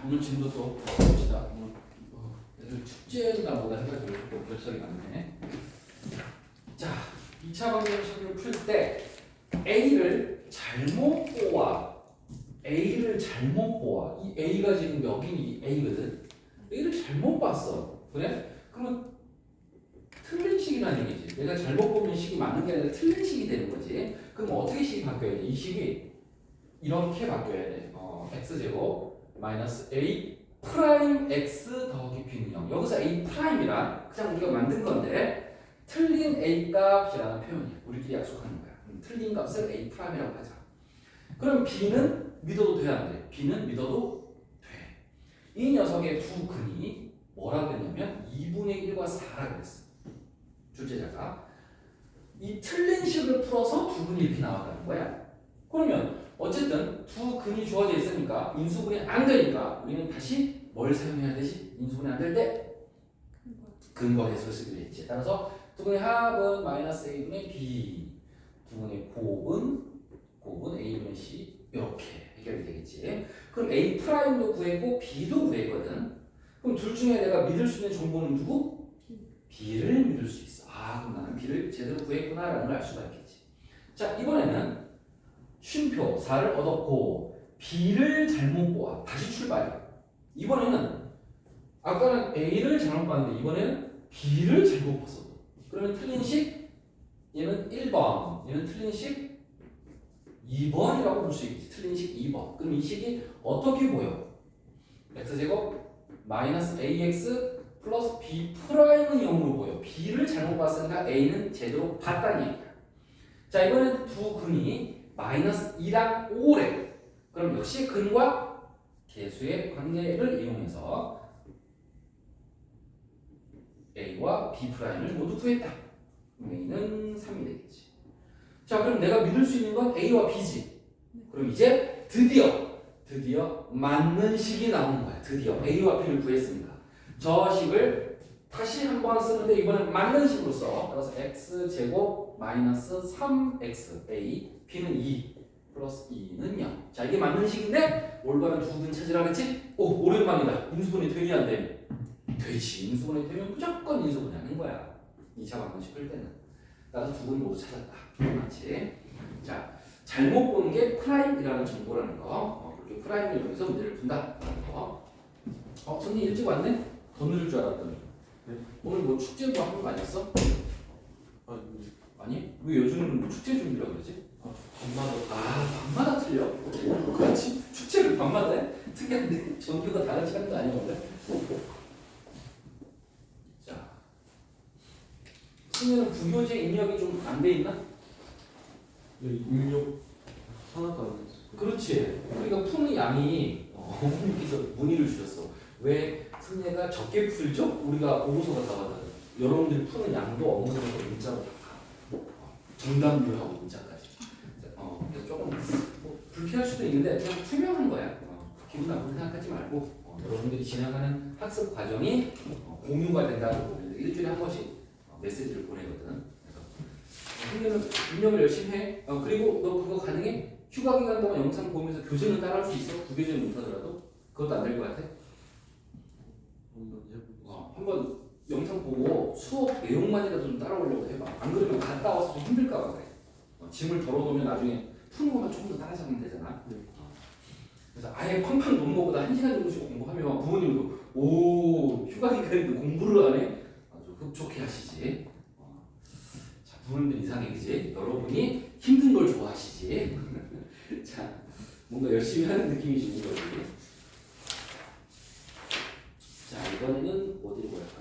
오늘 진도 또 봅시다. 오늘 애들 축제인가 뭐다 해가지고 또 결석이 많네. 자, 2차 방정식을 풀 때 A를 잘못 보아. A를 잘못 보아. 이 A가 지금 여기 이 A거든. A를 잘못 봤어. 그래? 그러면 틀린 식이라는 얘기지. 내가 잘못 보면 식이 맞는 게 아니라 틀린 식이 되는 거지. 그럼 어떻게 식이 바뀌어야 돼? 이 식이 이렇게 바뀌어야 돼. x제곱 마이너스 a 프라임 x 더하기 b는 0. 여기서 a 프라임이란 그냥 우리가 만든 건데 틀린 a 값이라는 표현이야. 우리끼리 약속하는 거야. 틀린 값을 a 프라임이라고 하자. 그럼 b는 믿어도 돼, 안 돼? b는 믿어도 돼. 이 녀석의 두 근이 뭐라 그랬냐면 2분의 1과 4라고 그랬어. 출제자가 이 틀린 식을 풀어서 두 근이 이렇게 나왔다는 거야. 그러면 어쨌든 두 근이 주어져 있으니까 인수분해 안 되니까 우리는 다시 뭘 사용해야 되지? 인수분해 안 될 때 근거 계수를 쓰기로 했지. 따라서 두 근의 합은 마이너스 a분의 b, 두 근의 곱은 a분의 c 이렇게 해결이 되겠지. 그럼 a 프라임도 구했고 b도 구했거든. 그럼 둘 중에 내가 믿을 수 있는 정보는 누구? b를 믿을 수 있어. 아, 그럼 나는 b를 제대로 구했구나라는 걸 알 수가 있겠지. 자, 이번에는 쉼표 4를 얻었고 b를 잘못 보아. 다시 출발. 이번에는 아까는 a를 잘못 봤는데 이번에는 b를 잘못 봤어. 그러면 틀린 식 얘는 1번, 얘는 틀린 식 2번이라고 볼 수 있겠지. 틀린 식 2번. 그럼 이 식이 어떻게 보여? x제곱 마이너스 ax 플러스 b 프라임은 0으로 보여. b를 잘못 봤으니까 a는 제대로 봤다는 얘기야. 자, 이번엔 두 근이 마이너스 2랑 5래. 그럼 역시 근과 계수의 관계를 이용해서 a와 b 프라임을 모두 구했다. 그럼 a는 3이 되겠지. 자, 그럼 내가 믿을 수 있는 건 a와 b지. 그럼 이제 드디어 맞는 식이 나오는 거야. 드디어 a와 b를 구했으니까 저 식을 다시 한번 쓰는데 이번엔 맞는 식으로 써. 따라서 x제곱 마이너스 3x a b는 2 플러스 2는 0. 자, 이게 맞는 식인데 올바른 두 근 찾으라 그랬지? 오, 오랜만이다. 인수분해 되니 안 되니? 되지. 인수분해 되면 무조건 인수분해 하는 거야. 2차 방정식 풀 때는. 따라서 두 근 모두 찾았다. 맞지? 자, 잘못 본 게 프라임이라는 정보라는 거. 그렇게 프라임을 이용해서 문제를 푼다. 손님 일찍 왔네? 더 늦을 줄 알았더니. 네? 오늘 뭐 축제 뭐 하는 거 아니었어? 아니? 왜 요즘은 축제 준비라고 그러지? 밤마다 틀려? 그렇지. 축제를 밤마다 해? 특이한데 전교가 다 같이 하는 거 아니야 원래? 자, 승현은 부교재 입력이 좀 안 돼 있나? 입력 하나도 안 했어요. 그렇지. 우리가 푸는 양이 어머니께서 문의를 주셨어. 왜 승혜가 적게 풀죠? 우리가 보고서가 나와요. 여러분들이 푸는 양도 어머니한테 문자로 다 가. 정답률하고 문자까지. 그래서 조금 뭐 불쾌할 수도 있는데 그냥 투명한 거야. 기분 나쁘게 생각하지 말고 여러분들이 지나가는 학습 과정이 공유가 된다고 보면 일주일에 한 번씩 메시지를 보내거든. 그래서 입력을 열심히 해. 그리고 너 그거 가능해? 휴가 기간 동안 영상 보면서 교재는 따라할 수 있어? 구교재는 못하더라도? 그것도 안 될 것 같아? 한번 영상 보고 수업 내용만이라도 좀 따라오려고 해봐. 안 그러면 갔다 와서 좀 힘들까 봐 그래. 짐을 덜어놓으면 나중에 푸는 것만 조금 더 따라잡으면 되잖아. 그래서 아예 팡팡 노는 것보다 1시간 정도씩 공부하면 부모님도 오, 휴가 기간인데 공부를 하네? 아주 흡족해 하시지. 자, 부모님들 이상해, 그지? 여러분이 힘든 걸 좋아하시지. 자, 뭔가 열심히 하는 느낌이 주는 거지. 자, 이번에는 어디로 갈까?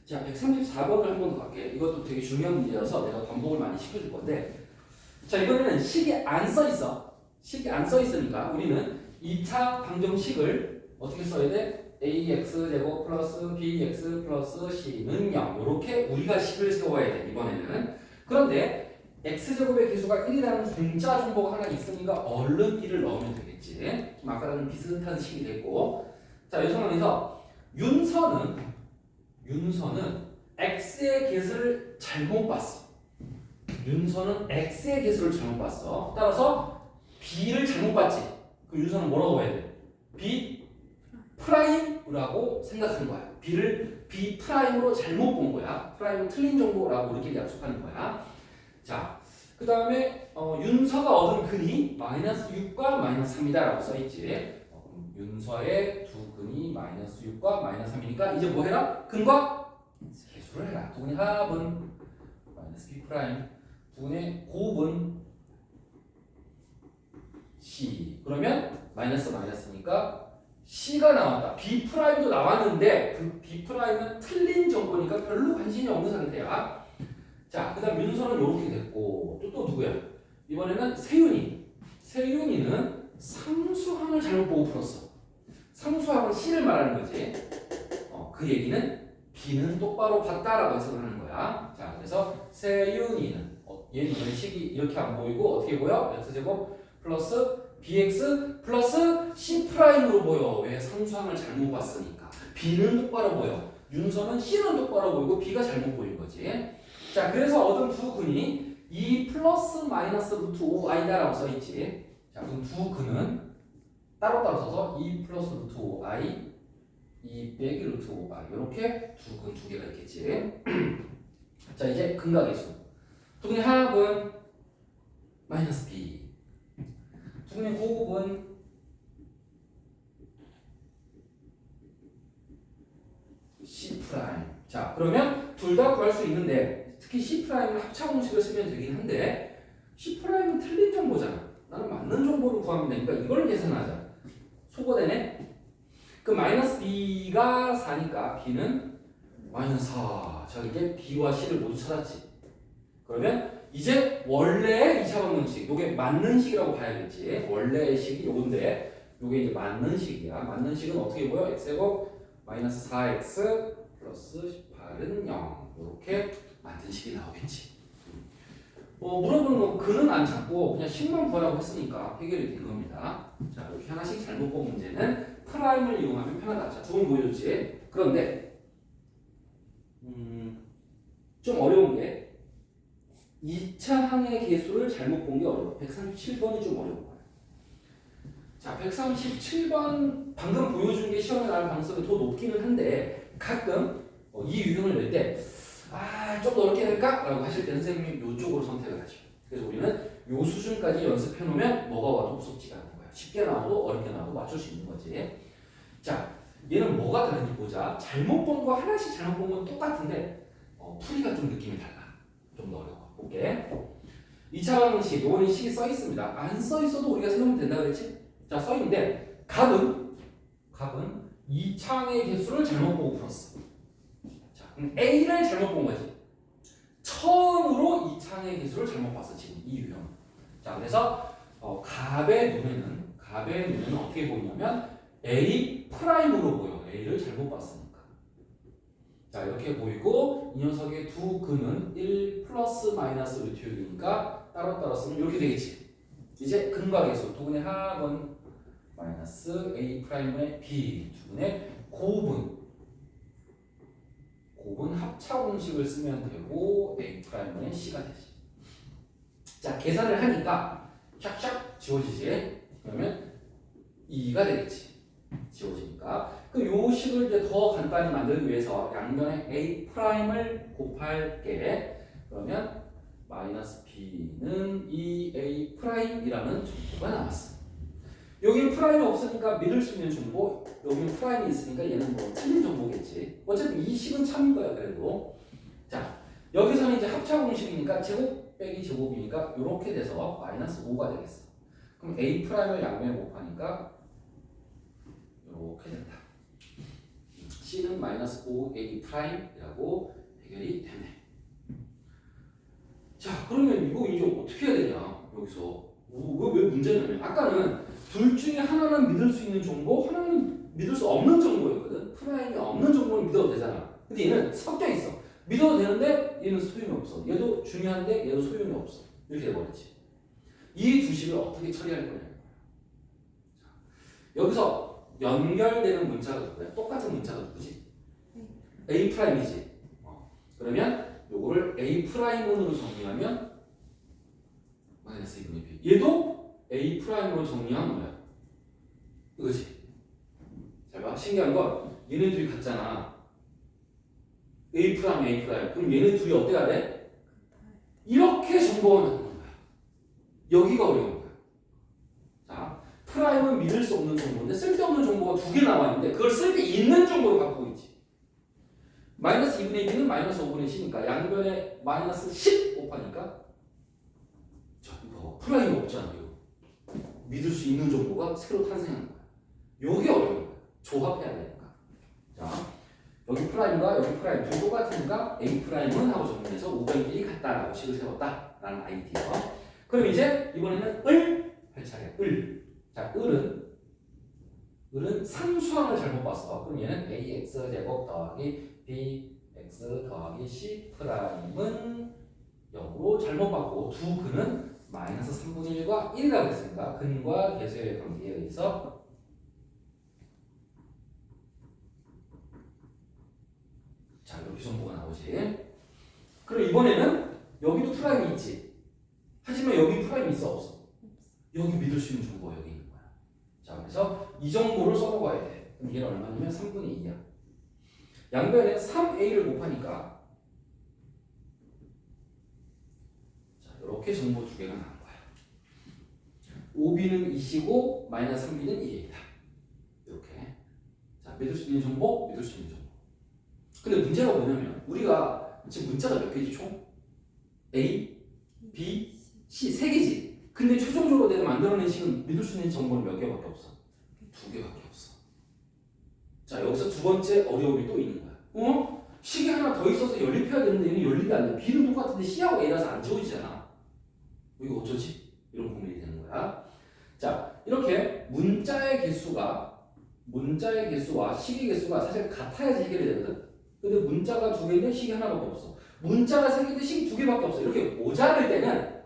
자, 134번을 한 번 더 갈게. 이것도 되게 중요한 문제여서 내가 반복을 많이 시켜줄 건데, 자, 이번에는 식이 안 써 있어. 식이 안 써 있으니까 우리는 2차 방정식을 어떻게 써야 돼? ax 제곱 플러스 bx 플러스 c는 0. 이렇게 우리가 식을 세워야 돼, 이번에는. 그런데 x제곱의 개수가 1이라는 공짜 정보가 하나 있으니까 얼른 1을 넣으면 되겠지. 좀 아까랑 비슷한 식이 됐고, 자, 이 상황에서 윤서는 윤서는 x의 개수를 잘못 봤어. 윤서는 x의 개수를 잘못 봤어. 따라서 b를 잘못 봤지. 그 윤서는 뭐라고 해야 돼? b 프라임이라고 생각한 거야. b를 b 프라임으로 잘못 본 거야. 프라임은 틀린 정보라고 우리끼리 약속하는 거야. 자, 그 다음에 윤서가 얻은 근이 마이너스 6과 마이너스 3이다라고 써있지. 윤서의 두 근이 마이너스 6과 마이너스 3이니까 이제 뭐 해라? 근과 계수를 해라. 두 근의 합은 마이너스 b 프라임, 두 근의 곱은 c. 그러면 마이너스 마이너스니까 c가 나왔다. b 프라임도 나왔는데 그 b 프라임은 틀린 정보니까 별로 관심이 없는 상태야. 자, 그 다음 윤서는 이렇게 됐고 또 누구야? 이번에는 세윤이. 세윤이는 상수항을 잘못 보고 풀었어. 상수항은 C를 말하는 거지. 그 얘기는 B는 똑바로 봤다라고 해석을 하는 거야. 자, 그래서 세윤이는 얘는 식이 이렇게 안 보이고 어떻게 보여? x제곱 플러스 bx 플러스 c 프라임으로 보여. 왜? 상수항을 잘못 봤으니까. B는 똑바로 보여. 윤서는 C는 똑바로 보이고 B가 잘못 보인 거지. 자, 그래서 얻은 두 근이 2 플러스 마이너스 루트 5i다라고 써있지. 자, 그럼 두 근은 따로따로 써서 2 플러스 루트 5i, 2 빼기 루트 5i 이렇게 두 근 두 개가 있겠지. 자, 이제 근과 계수. 두 근의 합은 마이너스 b. 두 근의 곱은 c 프라임. 자, 그러면 둘 다 구할 수 있는데 특히 c 프라임은 합차 공식을 쓰면 되긴 한데 c 프라임은 틀린 정보잖아. 나는 맞는 정보를 구하면 되니까 이걸 계산하자. 소거되네? 그 마이너스 b가 4니까 b는 마이너스 4. 자, 이제 b와 c를 모두 찾았지. 그러면 이제 원래의 2차 방정식, 요게 맞는 식이라고 봐야겠지. 원래의 식이 요건데 요게 이제 맞는 식이야. 맞는 식은 어떻게 보여? x제곱 마이너스 4x 플러스 18은 0. 이렇게 맞는 식이 나오겠지. 물어보는 건 근은 안 찾고 그냥 식만 구하라고 했으니까 해결이 된 겁니다. 자, 이렇게 하나씩 잘못 본 문제는 프라임을 이용하면 편하다. 자, 두 번 보여줬지. 그런데 좀 어려운 게 2차 항의 개수를 잘못 본 게 어려워. 137번이 좀 어려운 거야. 자, 137번 방금 보여준 게 시험에 나올 가능성이 더 높기는 한데 가끔 이 유형을 낼 때 좀 더 어렵게 될까? 라고 하실 때 선생님이 이쪽으로 선택을 하죠. 그래서 우리는 요 수준까지 연습해 놓으면 뭐가 와도 무섭지가 않은 거야. 쉽게 나와도 어렵게 나와도 맞출 수 있는 거지. 자, 얘는 뭐가 다른지 보자. 잘못 본 거 하나씩 잘못 본 건 똑같은데 풀이가 좀 느낌이 달라. 좀 더 어려워. 볼게. 2차 방정식, 요거는 식이 써 있습니다. 안 써 있어도 우리가 세우면 된다 그랬지? 자, 써 있는데 값은 2차항의 개수를 잘못 보고 풀었어. 자, 그럼 A를 잘못 본 거지. 처음으로 2차항의 개수를 잘못 봤어, 지금 이 유형. 자, 그래서 갑의 눈에는 어떻게 보이냐면 A 프라임으로 보여. A를 잘못 봤으니까. 자, 이렇게 보이고 이 녀석의 두 근은 1 플러스 마이너스 루트 6이니까 따로따로 쓰면 이렇게 되겠지. 이제 근과 계수 두 근의 합은 마이너스 A 프라임의 B, 두 근의 곱은 합차 공식을 쓰면 되고 A 프라임의 C가 되지. 자, 계산을 하니까 샥샥 지워지지. 그러면 2가 되겠지. 지워지니까. 그럼 요 식을 이제 더 간단히 만들기 위해서 양면에 A 프라임을 곱할게. 그러면 마이너스 B는 2A 프라임이라는 정보가 나왔어. 여기 프라임이 없으니까 믿을 수 있는 정보, 여기 프라임이 있으니까 얘는 뭐 틀린 정보겠지. 어쨌든 이 식은 참인 거야, 그래도. 자, 여기서는 이제 합차 공식이니까 제곱 빼기 제곱이니까 이렇게 돼서 마이너스 5가 되겠어. 그럼 A 프라임을 양면에 곱하니까 이렇게 된다. C는 마이너스 5A 프라임이라고 해결이 되네. 자, 그러면 이거 이제 어떻게 해야 되냐, 여기서. 왜 문제냐면 아까는 둘 중에 하나는 믿을 수 있는 정보, 하나는 믿을 수 없는 정보였거든. 프라임이 없는 정보는 믿어도 되잖아. 근데 얘는 섞여 있어. 믿어도 되는데 얘는 소용이 없어. 얘도 중요한데 얘도 소용이 없어. 이렇게 돼버렸지. 이 두 식을 어떻게 처리할 거냐. 여기서 연결되는 문자가 누구야? 똑같은 문자가 누구지? A 프라임이지. 그러면 요거를 A 프라임으로 정리하면 마이너스 2분의 B. 얘도 A 프라임으로 정리하면 뭐야? 이거지. 잘 봐. 신기한 건 얘네 둘이 같잖아. A 프라임, A 프라임. 그럼 얘네 둘이 어때야 돼? 이렇게 정보가 나오는 거야. 여기가 어려운 거야. 자, 프라임은 믿을 수 없는 정보인데 쓸데없는 정보가 두 개 나와 있는데 그걸 쓸 때 있는 정보로 바꾸고 있지. 마이너스 2분의 2는 마이너스 5분의 C니까 양변에 마이너스 10 곱하니까 자, 이거 프라임이 없잖아. 이거. 믿을 수 있는 정보가 새로 탄생하는 거야. 요게 어려운 거야. 조합해야 되니까. 자, 여기 프라임과 여기 프라임 둘 똑같으니까 A 프라임은 하고 정리해서 500일이 같다라고 식을 세웠다라는 아이디어. 그럼 이제 이번에는 을 할 차례야. 을. 자, 을은 상수항을 잘못 봤어. 그럼 얘는 ax 제곱 더하기 bx 더하기 c 프라임은 0으로 잘못 봤고 두 근은 마이너스 3분의 1과 1이라고 했으니까 근과 계수의 관계에 의해서 자, 이렇게 정보가 나오지. 그럼 이번에는 여기도 프라임이 있지. 하지만 여기 프라임이 있어 없어? 여기 믿을 수 있는 정보가 여기 있는 거야. 자, 그래서 이 정보를 써먹어야 돼. 그럼 얘는 얼마냐면 3분의 2야. 양변에 3a를 곱하니까 자, 이렇게 정보 두 개가 나온 거야. 5b는 2c고 마이너스 3b는 2a다. 이렇게. 자, 믿을 수 있는 정보, 믿을 수 있는 정보. 근데 문제가 뭐냐면 우리가 지금 문자가 몇 개지 총? A, B, C 세 개지. 근데 최종적으로 내가 만들어낸 식은 믿을 수 있는 정보는 몇 개밖에 없어? 두 개밖에 없어. 자, 여기서 두 번째 어려움이 또 있는 거야. 식이 하나 더 있어서 연립해야 되는데 얘는 연립이 안 돼. B는 똑같은데 C하고 A라서 안 지워지잖아. 이거 어쩌지? 이런 고민이 되는 거야. 자, 이렇게 문자의 개수와 식의 개수가 사실 같아야지 해결이 되거든. 근데 문자가 두 개인데 식이 하나밖에 없어. 문자가 세 개인데 식이 두 개밖에 없어. 이렇게 모자랄 때는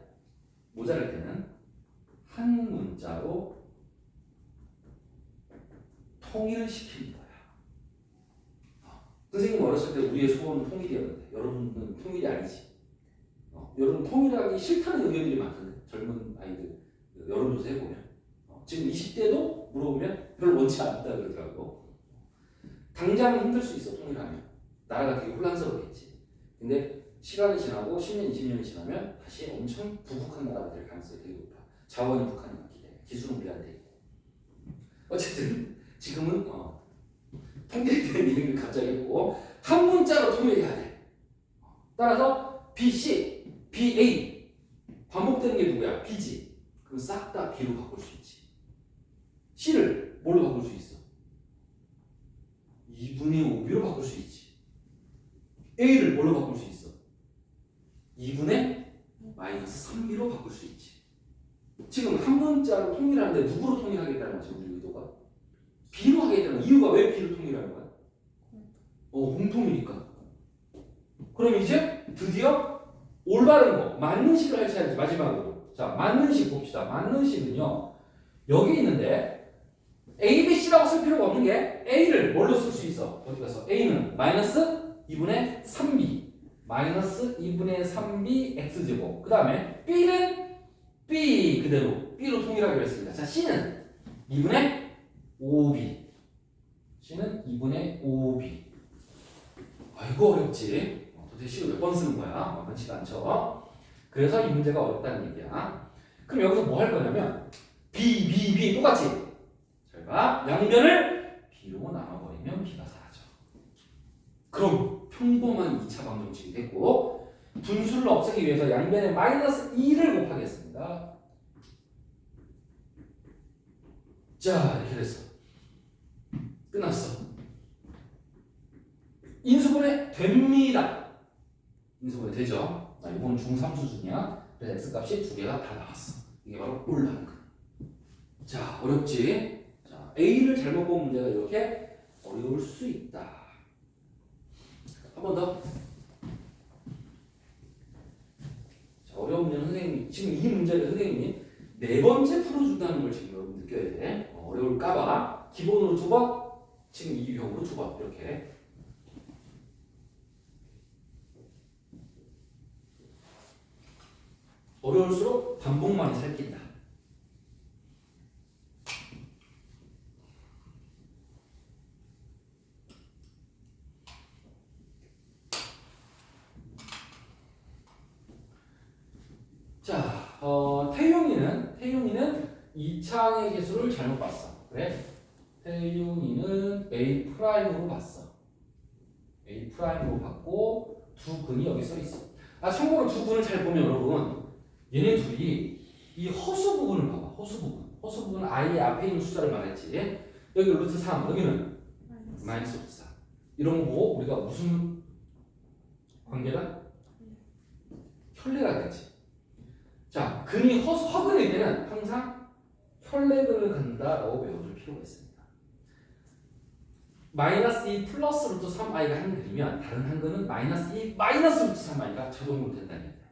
한 문자로 통일을 시키는 거야. 선생님 어렸을 때 우리의 소원은 통일이었는데 여러분은 통일이 아니지. 여러분 통일하기 싫다는 의견들이 많던데 젊은 아이들 여론조사 해보면 지금 20대도 물어보면 별로 원치 않다 그러더라고. 당장은 힘들 수 있어. 통일하면 나라가 되게 혼란스럽겠지. 근데 시간이 지나고 10년, 20년이 지나면 다시 엄청 부국한 나라가 될 가능성이 되게 높아. 자원이 북한에 맞기 때문에 기술은 우리한테 있고. 어쨌든 지금은 통일에 대한 얘기를 갑자기 했고 한 문자로 통일해야 돼. 따라서 B, C, B, A 반복되는 게 누구야? B지. 그럼 싹 다 B로 바꿀 수 있지. C를 뭘로 바꿀 수 있어? 2분의 5B로 바꿀 수 있지. A를 뭘로 바꿀 수 있어? 2분의 마이너스 3B로 바꿀 수 있지. 지금 한 문자로 통일하는데 누구로 통일하겠다는 거지 우리 의도가? B로 하겠다는 이유가 왜 B로 통일하는 거야? 공통이니까. 그럼 이제 드디어 올바른 거 맞는 식을 할 차례지. 마지막으로 자 맞는 식 봅시다. 맞는 식은요 여기 있는데 A, B, C라고 쓸 필요가 없는 게 A를 뭘로 쓸 수 있어? 어디 가서 A는 마이너스 2분의 3B 마이너스 2분의 3B X제곱 그 다음에 B는 B 그대로 B로 통일하기로 했습니다. 자 C는 2분의 5B C는 2분의 5B 아이고 어렵지. 도대체 C를 몇 번 쓰는 거야? 만만치가 않죠. 그래서 이 문제가 어렵다는 얘기야. 그럼 여기서 뭐 할 거냐면 B, B, B 똑같이 잘 봐. 양변을 B로 나눠버리면 B가 사라져. 그럼 평범한 2차 방정식이 됐고 분수를 없애기 위해서 양변에 마이너스 2를 곱하겠습니다. 자 이렇게 됐어. 끝났어. 인수분해 됩니다. 인수분해 되죠. 이건 중3 수준이야. 그래서 x값이 두 개가 다 나왔어. 이게 바로 올라간 거. 자 어렵지. 자 A를 잘못 본 문제가 이렇게 어려울 수 있다. 한 번 더. 자, 어려운 문제는 선생님이 지금 이 문제를 선생님이 네 번째 풀어준다는 걸 지금 여러분 느껴야 돼. 어려울까봐 기본으로 두 번, 지금 이 유형으로 두 번 이렇게. 어려울수록 반복만이 살낀다. 자, 태용이는 이창의 계수를 잘못 봤어. 그래? 태용이는 A 프라임으로 봤어. A 프라임으로 봤고 두 근이 여기 써 있어. 아, 참고로 두 근을 잘 보면 여러분, 얘네 둘이 이 허수 부분을 봐봐. 허수 부분은 I의 앞에 있는 숫자를 말했지. 여기 루트 3, 여기는 마이너스 루트 4. 이런 거 보고 우리가 무슨 관계다? 혈례가 되지. 자, 근이 허근일 때는 항상 혈례근을 간다라고 외워둘 필요가 있습니다. 마이너스 2 플러스 루트 3i가 한근이면 다른 한근은 마이너스 2 마이너스 루트 3i가 자동으로 된다는 얘기예요.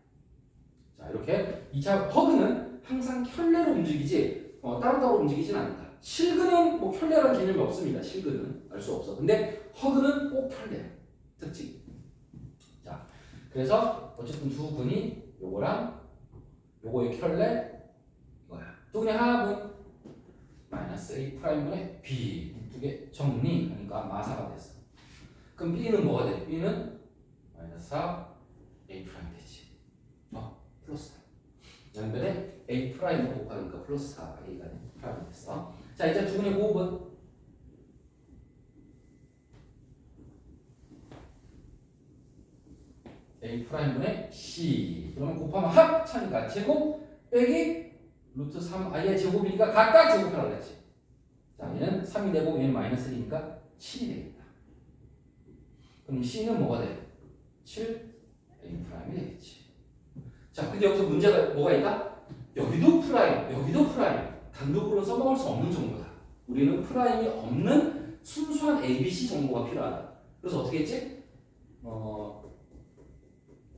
자, 이렇게 2차 허근은 항상 혈례로 움직이지 따로따로 움직이진 않는다. 실근은 뭐 혈례라는 개념이 없습니다. 실근은 알 수 없어. 근데 허근은 꼭 혈례 특징. 자, 그래서 어쨌든 두 근이 요거랑 요거의 혈례 이거야. 두 근의 합은 마이너스 A 프라임분의 B 두 개 정리하니까 마사가 됐어. 그럼 B는 뭐가 돼? B는 마이너스 4 A 프라임 되지. 플러스 4. 양변에 A 프라임을 곱하니까 플러스 4 A가 프라임 됐어. 자, 이제 두 근의 곱은 A 프라임분의 C. 그러면 곱하면 합차니까 제곱 빼기 루트 3i의 제곱이니까 각각 제곱하라고 했지. 자, 얘는 3이 되고 얘는 마이너스 1이니까 7이 되겠다. 그럼 C는 뭐가 돼? 7 A 프라임이 되겠지. 자, 근데 여기서 문제가 뭐가 있다? 여기도 프라임, 여기도 프라임. 단독으로 써먹을 수 없는 정보다. 우리는 프라임이 없는 순수한 ABC 정보가 필요하다. 그래서 어떻게 했지?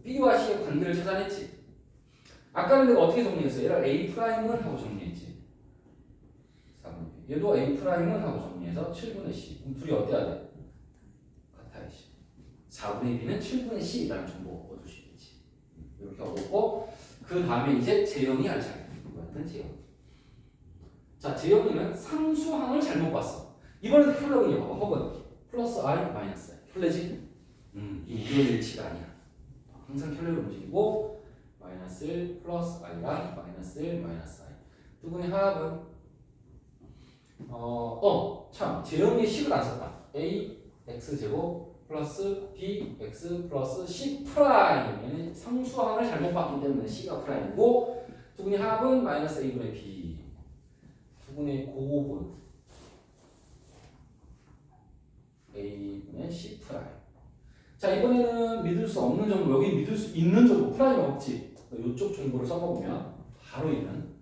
B와 C의 관계를 찾아냈지. 아까는 내가 어떻게 정리했어? 얘를 A 프라임을 하고 정리했지. 4분의 B. 얘도 A 프라임을 하고 정리해서 7분의 C. 그럼 둘이 어때야 돼? 같아야지. 4분의 B는 7분의 C라는 정보 얻을 수 있겠지. 이렇게 얻었고 그 다음에 이제 재영이 할 차례. 이거는 재영. 자, 재영이는 상수항을 잘못 봤어. 이번에도 혈례군요. 봐봐. 허근 플러스 I 마이너스 I. 혈례지? 이 우연일치가 아니야. 항상 혈례로 움직이고 마이너스 1 플러스 i랑 마이너스 1 마이너스 i 두 분의 합은 참 재영이의 식을 안 썼다. a x 제곱 플러스 b x 플러스 c 프라임. 얘는 상수항을 잘못 봤기 때문에 c가 프라임이고 두 분의 합은 마이너스 a분의 b. 두 분의 곱은 a분의 c 프라임. 자, 이번에는 믿을 수 없는 정보, 여기 믿을 수 있는 정보, 프라임 없지. 이쪽 정보를 써먹으면 바로 있는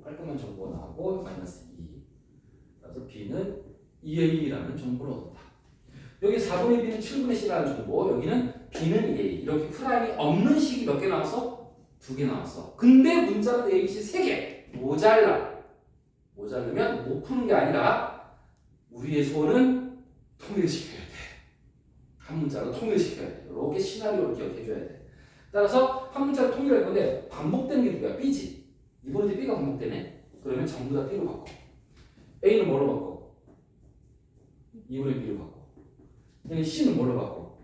깔끔한 정보가 나오고 마이너스 2. 그래서 B는 2A라는 정보를 얻었다. 여기 4분의 B는 7분의 C라는 정보, 여기는 B는 2A. 이렇게 프라임이 없는 식이 몇 개 나왔어? 2개 나왔어. 근데 문자는 ABC 3개. 모자르면 못 푸는 게 아니라 우리의 소원은 통일시켜야 돼. 한 문자로 통일시켜야 돼. 이렇게 시나리오를 기억해줘야 돼. 따라서 한 문자로 통일할 건데 반복되는 게 누구야? B지. 이번에도 B가 반복되네. 그러면 전부 다 B로 바꿔. A는 뭐로 바꿔? 2분의 B로 바꿔. 얘는 C는 뭐로 바꿔?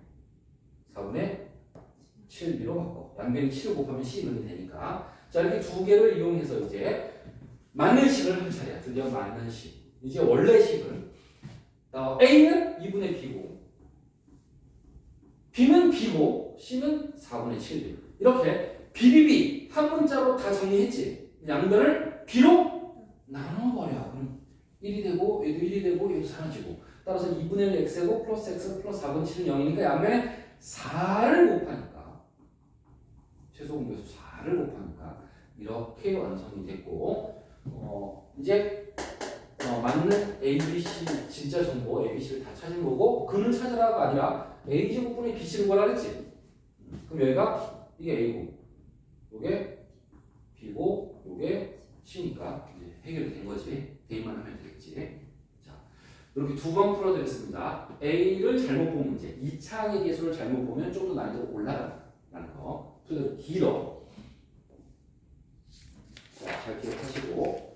4분의 7B로 바꿔. 양변이 7을 곱하면 C는 되니까. 자, 이렇게 두 개를 이용해서 이제 맞는 식을 한 차례야. 드디어 맞는 식. 이제 원래 식은 A는 2분의 B고 B는 B고 C는 4분의 7B. 이렇게 BBB 한 문자로 다 정리했지. 양변을 B로 나눠버려. 그럼 1이 되고 얘도 1이 되고 얘도 사라지고. 따라서 2분의 1 X고 플러스 X 플러스 4분의 7은 0이니까 양변에 4를 곱하니까 최소 공개수 4를 곱하니까 이렇게 완성이 됐고 이제 맞는 ABC 진짜 정보 ABC를 다 찾은 거고 근을 찾으라가 아니라 A제곱분의 BC를 구하라 그랬지. 그럼 여기가 이게 A고 요게 B고 요게 C니까 이제 해결이 된 거지. 대입만 하면 되겠지. 자, 이렇게 두 번 풀어드렸습니다. A를 잘못 본 문제 2차항의 계수를 잘못 보면 좀 더 난이도가 올라간다는 거. 그래서 길어. 잘 기억하시고.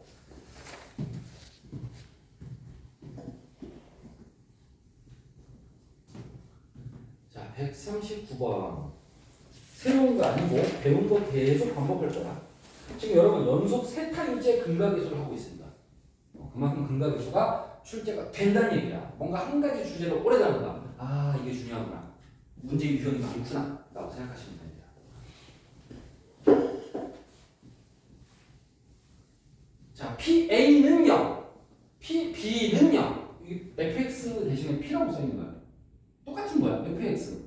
자, 139번. 새로운 거 아니고 배운 거 계속 반복할 거야. 지금 여러분 연속 3타임째 근각계수를 하고 있습니다. 그만큼 근각계수가 출제가 된다는 얘기야. 뭔가 한 가지 주제를 오래 다룬다. 아, 이게 중요하구나. 문제 유형이 많구나 라고 생각하시면 됩니다. 자, PA는 0, PB는 0. fx 대신에 p라고 써있는 거야. 똑같은 거야. fx,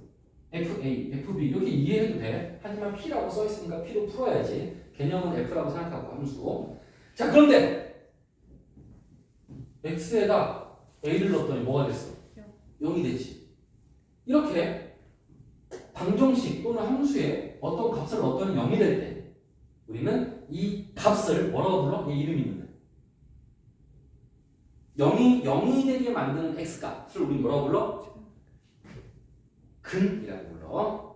fa, fb 이렇게 이해해도 돼. 하지만 p라고 써있으니까 p로 풀어야지. 개념은 f라고 생각하고 함수. 자, 그런데 x에다 a를 넣었더니 뭐가 됐어? 0이 되지. 이렇게 방정식 또는 함수에 어떤 값을 넣었더니 0이 될 때 우리는 이 값을 뭐라고 불러? 얘 이름이 있는데 0이 되게 만드는 x값을 우리 뭐라고 불러? 근이라고 불러.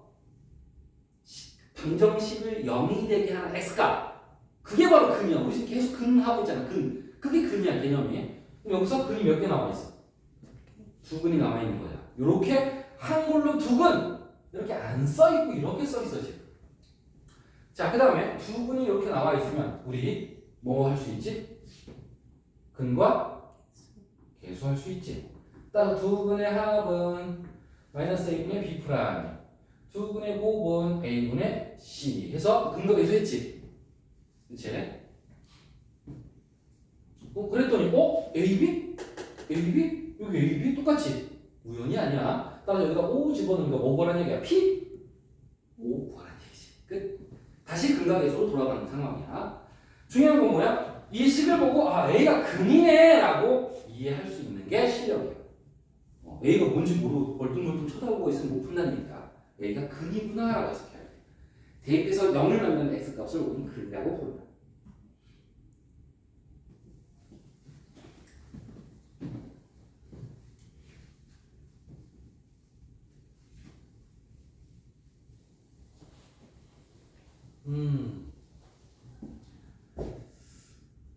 방정식을 0이 되게 하는 x값, 그게 바로 근이야. 우리 지금 계속 근하고 있잖아. 그게 근이야, 개념이. 그럼 여기서 근이 몇 개 남아 있어? 2근이 남아 있는 거야. 이렇게 한글로 2근 이렇게 안 써 있고 이렇게 써 있어 지금. 자, 그 다음에 2근이 이렇게 나와 있으면 우리 뭐 할 수 있지? 근과 계수할 수 있지. 따라서 2근의 합은 마이너스 a분의 b 프라임, 2근의 곱은 a분의 c 해서 근과 계수했지. 그치? 그랬더니 AB? AB? 여기 AB 똑같이 우연이 아니야. 따라서 여기다 5 집어넣는 거 뭐 구하라는 얘기야? P? 5 구하라는 얘기지. 끝. 다시 근과 계수로 돌아가는 상황이야. 중요한 건 뭐야? 이 식을 보고 아, A가 근이네 라고 이해할 수 있는 게 실력이야. A가 뭔지 모르고 멀뚱멀뚱 쳐다보고 있으면 못 푼다니까. A가 근이구나 라고 해석해야 돼. 대입해서 0을 만드는 X값을 우리는 근이라고 부른다.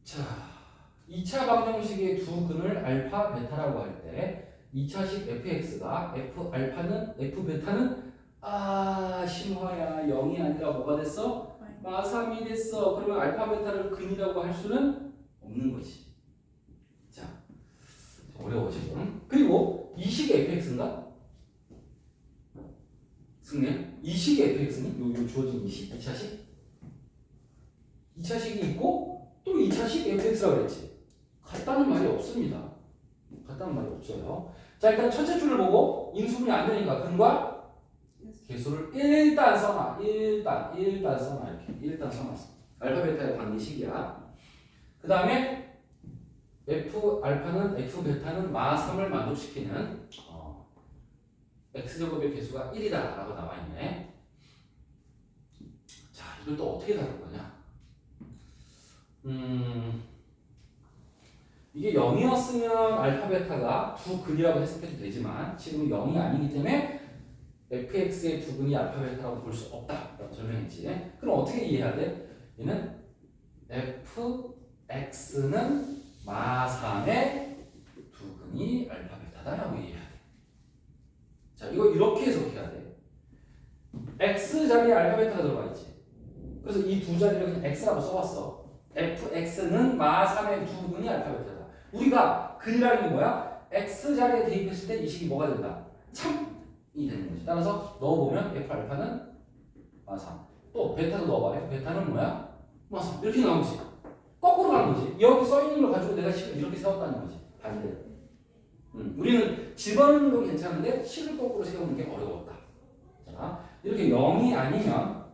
자, 2차 방정식의 두 근을 알파, 베타라고 할 때 2차식 fx가 f 알파는 f 베타는 심화야 0이 아니라 뭐가 됐어? 마3이 됐어. 그러면 알파 베타를 근이라고 할 수는 없는 거지. 자, 어려워 지금. 그리고 이 식의 fx인가? 승리? 이 식의 fx는 요 주어진 이 식, 2차식? 2차식이 있고 또 2차식 fx라고 그랬지. 같다는 말이 없습니다. 같다는 말이 없어요. 자, 일단 첫째 줄을 보고 인수분이 안 되니까 근과 계수를 일단 써놔. 일단 써놔. 이렇게 일단 써놨어. 알파 베타의 관계식이야. 그 다음에 f 알파는 f 베타는 마3을 만족시키는 x제곱의 개수가 1이다 라고 나와 있네. 자, 이걸 또 어떻게 다룰 거냐? 이게 0이었으면 알파 베타가 두 근이라고 해석해도 되지만 지금은 0이 아니기 때문에 fx의 두 근이 알파 베타라고 볼 수 없다 라고 설명했지. 그럼 어떻게 이해해야 돼? 얘는 fx는 마3의 두 근이 알파 베타다라고 이해해야 돼. 자, 이거 이렇게 해석해야 돼. x 자리에 알파 베타가 들어가 있지. 그래서 이 두 자리를 그냥 x라고 써봤어. fx는 마3의 두 근이 알파 베타다. 우리가 근이라는 게 뭐야? x 자리에 대입했을 때 이 식이 뭐가 된다? 참이 되는 거지. 따라서 넣어보면 f 알파는 마3. 또 베타도 넣어봐. f 베타는 뭐야? 마3. 이렇게 나오지. 거꾸로 가는 거지. 여기 써있는 걸 가지고 내가 식을 이렇게 세웠다는 거지. 반대로. 우리는 집어넣는 건 괜찮은데 식을 거꾸로 세우는 게 어려웠다. 자, 이렇게 0이 아니면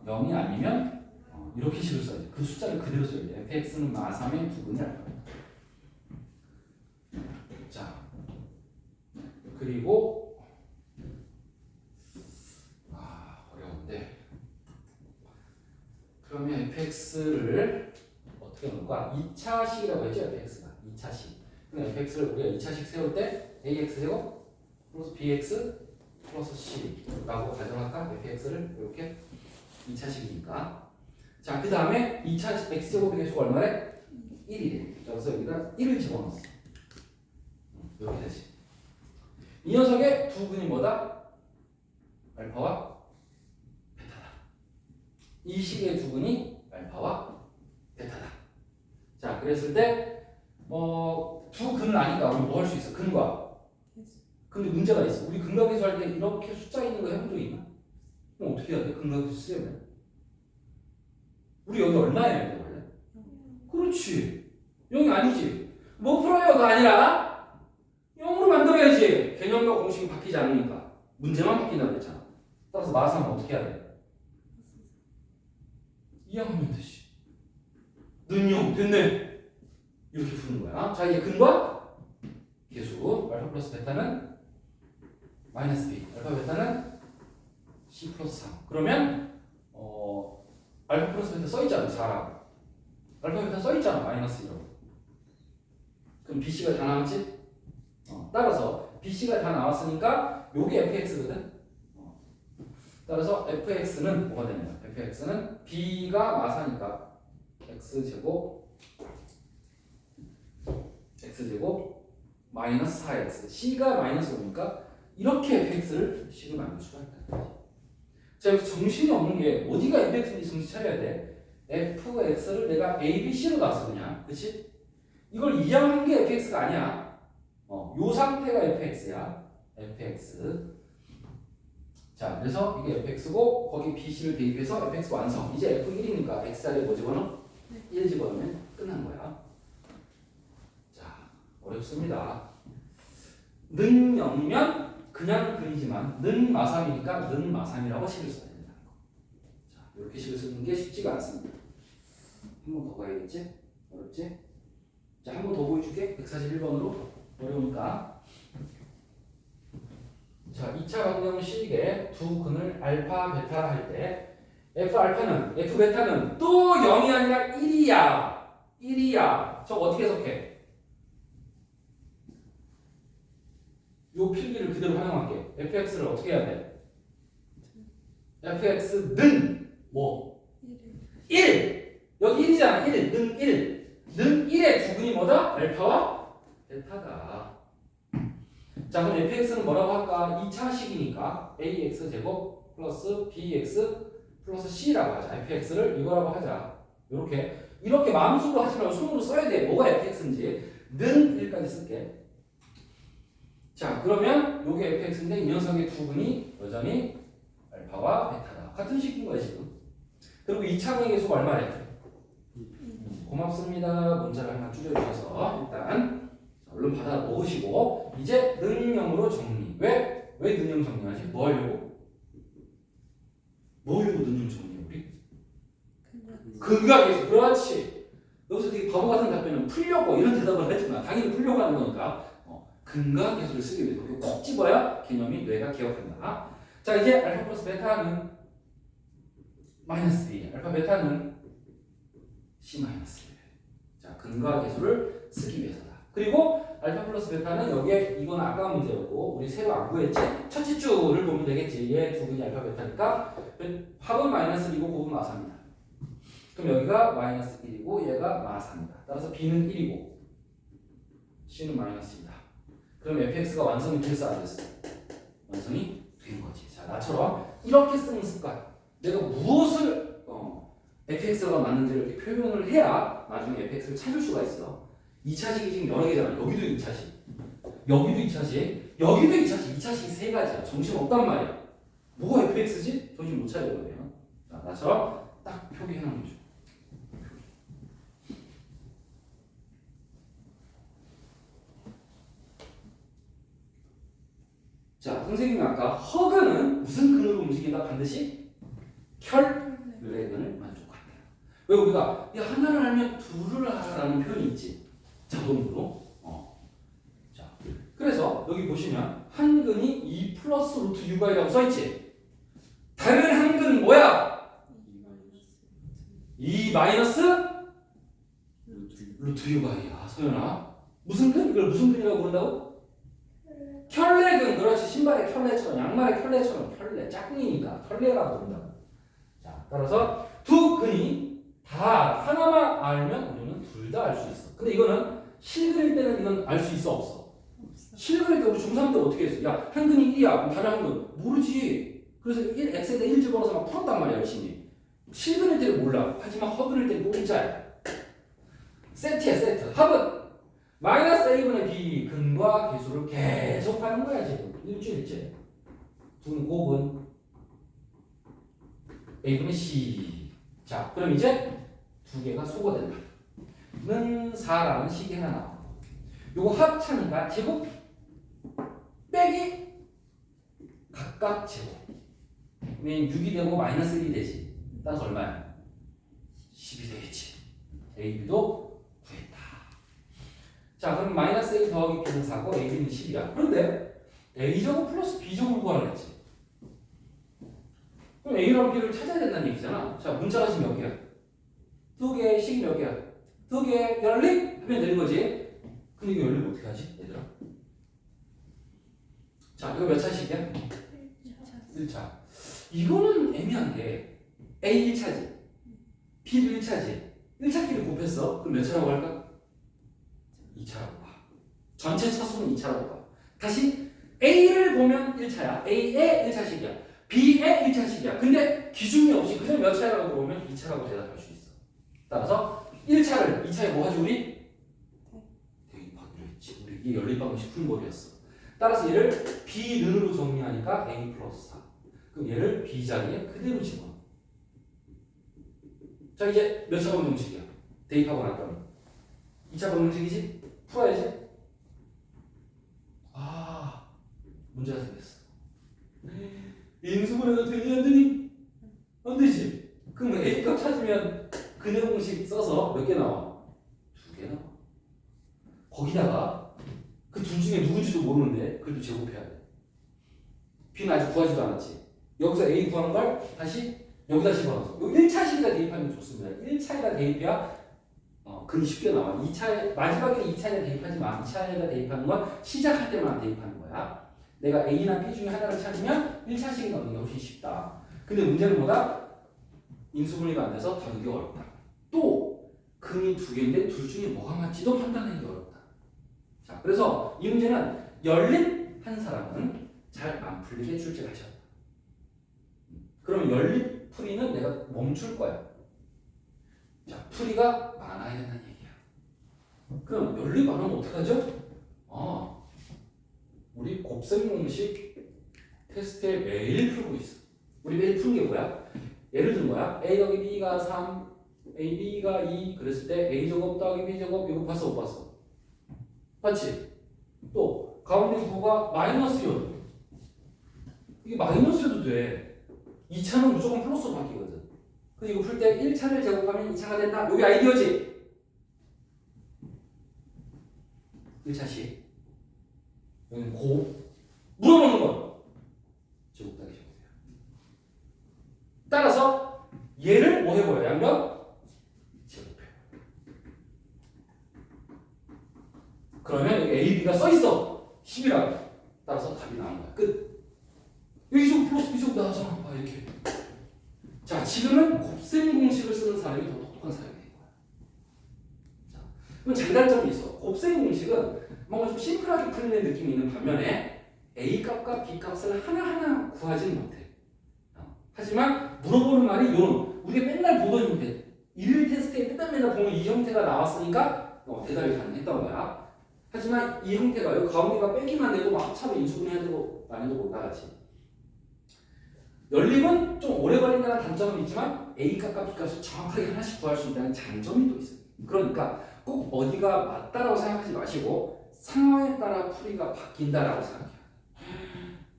이렇게 식을 써야 돼. 그 숫자를 그대로 써야 돼. fx는 마3의 두 근이 알파. 자, 그리고 어려운데. 그러면 fx를 어떻게 넣을까? 2차식이라고 했죠, fx가. 2차식. 그럼 fx를 우리가 2차식 세울 때 ax 제곱 플러스 bx 플러스 c라고 가정할까? fx를 이렇게 2차식이니까. 자, 그 다음에 2차 x제곱의 계수가 얼마래? 1이래. 그래서 여기다 1을 집어넣었어. 이렇게 되지. 이 녀석의 두 근이 뭐다? 알파와 베타다. 이 식의 두 근이 알파와 베타다. 자, 그랬을 때 두 근을 아니까 우리 뭐 할 수 있어? 근과. 근데 문제가 있어. 우리 근과 계수할 때 이렇게 숫자 있는 거 해본 적 있나? 그럼 어떻게 해야 돼? 근과 계수 쓰려면? 우리 여기 얼마야 돼 원래? 그렇지. 0이 아니지. 뭐 풀어요가 아니라 0으로 만들어야지. 개념과 공식이 바뀌지 않으니까. 문제만 바뀐다고 그랬잖아. 따라서 마삼은 어떻게 해야 돼? 이항하면 되지. 는0 됐네. 이렇게 푸는 거야. 자, 이제 근과 계수 알파 플러스 베타는 마이너스 b, 알파 베타는 c 플러스 3. 그러면 알파 플러스 베타 써 있잖아. 4라고. 알파 베타 써 있잖아. 마이너스 1라고. 그럼 bc가 다 나왔지? 따라서 bc가 다 나왔으니까 요게 fx거든. 따라서 fx는 뭐가 되냐? fx는 b가 마사니까 x제곱 마이너스 4x, c가 마이너스 5니까 이렇게 fx를 식을 만들 수가 있다. 자, 여기서 정신이 없는 게 어디가 fx인지 정신 차려야 돼. fx를 내가 a, b, c로 놨어 그냥. 그치? 이걸 이항한 게 fx가 아니야. 요 상태가 fx야. fx. 자, 그래서 이게 fx고 거기 bc를 대입해서 fx 완성. 이제 f1이니까 x자리에 뭐 집어넣어? 1 집어넣으면 끝난 거야. 자, 어렵습니다. 는 0이면 그냥 근이지만 는 마삼이니까 는 마삼이라고 식을 써야 된다는 거. 자, 이렇게 식을 쓰는 게 쉽지가 않습니다. 한 번 더 가야겠지? 어렵지? 자, 한 번 더 보여줄게. 141번으로. 어려우니까. 자, 2차 방정식의 두 근을 알파, 베타 할 때 f 알파는, f 베타는 또 0이 아니라 1이야. 1이야. 저거 어떻게 해석해? 요 필기를 그대로 활용할게. fx를 어떻게 해야 돼? fx는 뭐? 1! 여기 1이잖아. 1. 는 1. 는 1의 두 근이 뭐다? 알파와 베타다. 자, 그럼 fx는 뭐라고 할까? 2차식이니까 ax 제곱 플러스 bx 플러스 c라고 하자. fx를 이거라고 하자. 이렇게 마음속으로 하지 말고 손으로 써야 돼. 뭐가 fx인지. 는 1까지 쓸게. 자, 그러면 요게 fx인데 이 녀석의 두 근이 여전히 알파와 베타다. 같은 식인 거야 지금. 그리고 2차의 계수가 얼마래? 고맙습니다. 문자를 하나 줄여주셔서 일단 얼른 받아 놓으시고 이제 능형으로 정리. 왜 능형 정리하지? 뭐 하려고? 뭐 하려고 능형 정리해 우리? 근과 계수. 그렇지. 여기서 되게 바보 같은 답변은 풀려고 이런 대답을 했지만 당연히 풀려고 하는 거니까 근과 계수를 쓰기 위해서 꼭 집어야 개념이 뇌가 기억한다. 자, 이제 알파 플러스 베타는 마이너스 b, 알파 베타는 c 마이너스 1. 자, 근과 계수를 쓰기 위해서다. 그리고 알파 플러스 베타는 여기에 이건 아까 문제였고 우리 새로 안 구했지? 첫째 줄을 보면 되겠지. 얘 두 근이 알파 베타니까 합은 마이너스 1이고 곱은 마사입니다. 그럼 여기가 마이너스 1이고 얘가 마사입니다. 따라서 b는 1이고 c는 마이너스입니다. 그럼 fx가 완성이 됐어 안 됐어? 완성이 된 거지. 자, 나처럼 이렇게 쓰는 습관. 내가 무엇을 fx가 맞는지를 이렇게 표현을 해야 나중에 fx를 찾을 수가 있어. 2차식이 지금 여러 개잖아. 여기도 2차식, 여기도 2차식, 여기도 2차식, 2차식이 세 가지야. 정신 없단 말이야. 뭐가 fx지? 정신 못 차리거든요. 자, 나처럼 딱 표기해 놓은 거죠. 자, 선생님이 아까 허근은 무슨 근으로 움직인다? 반드시 혈레근을 만족한다. 왜 우리가 하나를 알면 둘을 알아라는 표현이 있지. 자동으로. 자, 그래서 여기 보시면 한 근이 2 플러스 루트 u가이라고 써있지. 다른 한 근은 뭐야? 2 마이너스 루트 u가이야. 소연아. 무슨 근? 이걸 무슨 근이라고 부른다고? 켤레근. 그렇지. 신발의 켤레처럼, 양말의 켤레처럼 켤레. 짝꿍이니까 켤레라고 부른다. 자, 따라서 두 근이 다 하나만 알면 우리는 둘 다 알 수 있어. 근데 이거는 실근일 때는 이건 알 수 있어 없어? 실근일 때 우리 중3 때 어떻게 했어? 야 한근이 1이야. 그럼 다른 한근 모르지. 그래서 x에다 1 집어넣어서 막 풀었단 말이야 열심히. 실근일 때는 몰라. 하지만 허근일 때는 공짜야. 세트야 세트. 합은 마이너스 a분의 b 근과 계수를 계속 하는 거야 지금 일주일째. 두 곱은 a분의 c. 자 그럼 이제 두 개가 소거된다. 는 4라는 식이 하나 나와. 요거 합차니까 제곱 빼기 각각 제곱. 그러면 6이 되고 마이너스 1이 되지. 따라서 얼마야? 10이 되겠지. a, b도 구했다. 자 그럼 마이너스 a 더하기 b는 4고 a, b는 10이야. 그런데 a제곱 플러스 b제곱을 구하라 했지. 그럼 a랑 b를 찾아야 된다는 얘기잖아. 자 문자가 지금 몇 개야? 두 개, 식이 몇 개야? 두 개, 연립? 하면 되는 거지. 근데 이거 연립 어떻게 하지 얘들아? 자 이거 몇 차식이야? 1차. 이거는 애매한 게 A 1차지 B도 1차지 1차끼리 곱했어. 그럼 몇 차라고 할까? 2차라고 봐. 전체 차수는 2차라고 봐. 다시 A를 보면 1차야. A의 1차식이야. B의 1차식이야. 근데 기준이 없이 그냥 몇 차라고 물어보면 2차라고 대답할 수 있어. 따라서 1차를 2차에 뭐 하지 우리? 대입하기로 했지. 우리 이게 연립방정식 푼 법이었어. 따라서 얘를 B는으로 정리하니까 A 플러스 4. 그럼 얘를 B 자리에 그대로 집어넣어. 자 이제 몇 차 방정식이야? 대입하고 났더니 2차 방정식이지? 풀어야지. 아 문제가 생겼어. 인수분해가 되니 안 되니? 안 되지. 그럼 A값 찾으면 근해 공식 써서 몇 개 나와? 2개 나와. 거기다가 그 둘 중에 누군지도 모르는데 그래도 제곱해야 돼. B는 아직 구하지도 않았지. 여기서 A 구하는 걸 다시 여기다 집어넣어서 1차식에다 대입하면 좋습니다. 1차에다 대입해야 근이 쉽게 나와. 2차에 마지막에 2차에다 대입하지 마. 2차에다 대입하는 건 시작할 때만 대입하는 거야. 내가 A나 B 중에 하나를 찾으면 1차식에 넣는 게 훨씬 쉽다. 근데 문제는 뭐다? 인수분해가 안 돼서 다루기 어렵다. 또 근이 두 개인데 둘 중에 뭐가 맞지도 판단하기 어렵다. 자, 그래서 이 문제는 연립한 사람은 잘 안 풀리게 출제하셨다. 그럼 연립 풀이는 내가 멈출 거야. 자, 풀이가 많아야 된다는 얘기야. 그럼 연립 안 하면 어떡하죠? 우리 곱셈 공식 테스트에 매일 풀고 있어. 우리 매일 푸는 게 뭐야? 예를 든 거야. A 더하기 B가 3, A, B가 2 그랬을 때 A제곱 더하기 B제곱 이거 봤어 못 봤어? 봤지? 또 가운데 9가 마이너스여도 이게 마이너스여도 돼. 2차는 무조건 플러스로 바뀌거든. 그래서 이거 풀 때 1차를 제곱하면 2차가 된다. 여기 아이디어지? 1차씩 여기는 곱 물어보는 건 제곱 따기 제곱이야. 따라서 얘를 뭐 해버려? 양변 제곱해. 그러면 여기 A, B가 써있어 10이라고. 따라서 답이 나온 거야. 끝. 여기 좀 플러스 B 좀 나와서 봐 이렇게. 자 지금은 곱셈 공식을 쓰는 사람이 더 똑똑한 사람이 된 거야. 자, 그럼 장단점이 있어. 곱셈 공식은 뭔가 좀 심플하게 풀리는 느낌이 있는 반면에 A 값과 B 값을 하나하나 구하지는 못해. 하지만 물어보는 말이 이런 우리가 맨날 보던 형태 일일 테스트에 맨날 보면 이 형태가 나왔으니까 대답이 가능했던 거야. 하지만 이 형태가 여기 가운데가 빼기만 해도 막 합차로 인수분해야 되고 난이도 못 나가지. 연립은 좀 오래 걸린다는 단점은 있지만 A 값과 B 값을 정확하게 하나씩 구할 수 있다는 장점이 또 있어요. 그러니까 꼭 어디가 맞다라고 생각하지 마시고 상황에 따라 풀이가 바뀐다라고 생각해요.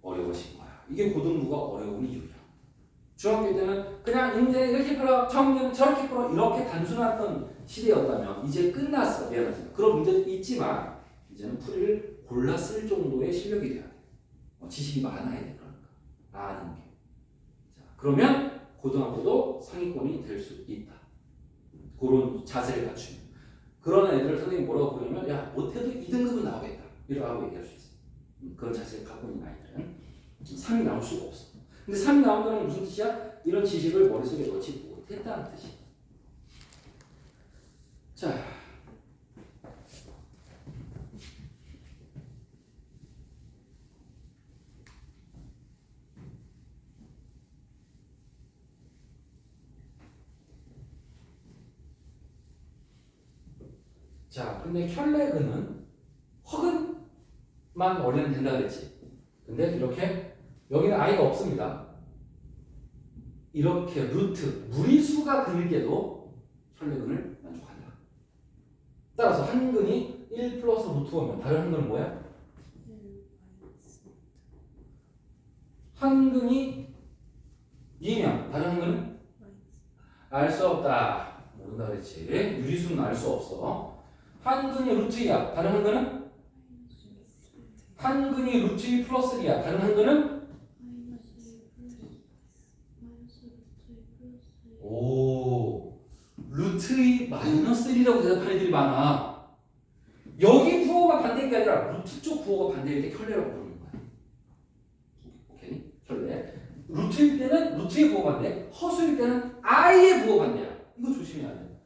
어려워진 거야. 이게 고등부가 어려운 이유야. 중학교 때는 그냥 인제 이렇게 풀어, 정리는 저렇게 풀어 이렇게 단순했던 시대였다면 이제 끝났어. 미안하지만 그런 문제도 있지만 이제는 풀이를 골라 쓸 정도의 실력이 돼야 돼. 지식이 많아야 돼. 그러니까 아는 게. 자, 그러면 고등학교도 상위권이 될 수 있다. 그런 자세를 갖추면. 그런 애들을 선생님이 뭐라고 부르냐면 야 못해도 2등급은 나오겠다. 이라고 얘기할 수 있어. 그런 자세를 갖고 있는 아이들은 3이 나올 수가 없어. 근데 3이 나온다는 건 무슨 뜻이야? 이런 지식을 머릿속에 넣지 못했다는 뜻이야. 자, 근데 혈내근은 허근만 원래는 된다 그랬지. 근데 이렇게 여기는 아이가 없습니다. 이렇게 루트 무리수가 근일 때도 혈내근을 만족한다. 따라서 한 근이 1 플러스 루트 5면 다른 한 근은 뭐야? 한 근이 2면 다른 한 근은? 알 수 없다. 모른다 그랬지. 유리수는 알 수 없어. 한 근이 루트 2야. 다른 한 근은? 한 근이 루트 2 플러스 1이야. 다른 한 근은? 오, 루트 2 마이너스 1이라고 대답하는 애들이 많아. 여기 부호가 반대인 게 아니라 루트 쪽 부호가 반대일 때 혈내라고 부르는 거야. 오케이? 혈내. 루트일 때는 루트의 부호 반대, 허수일 때는 i의 부호 반대야. 이거 조심해야 돼.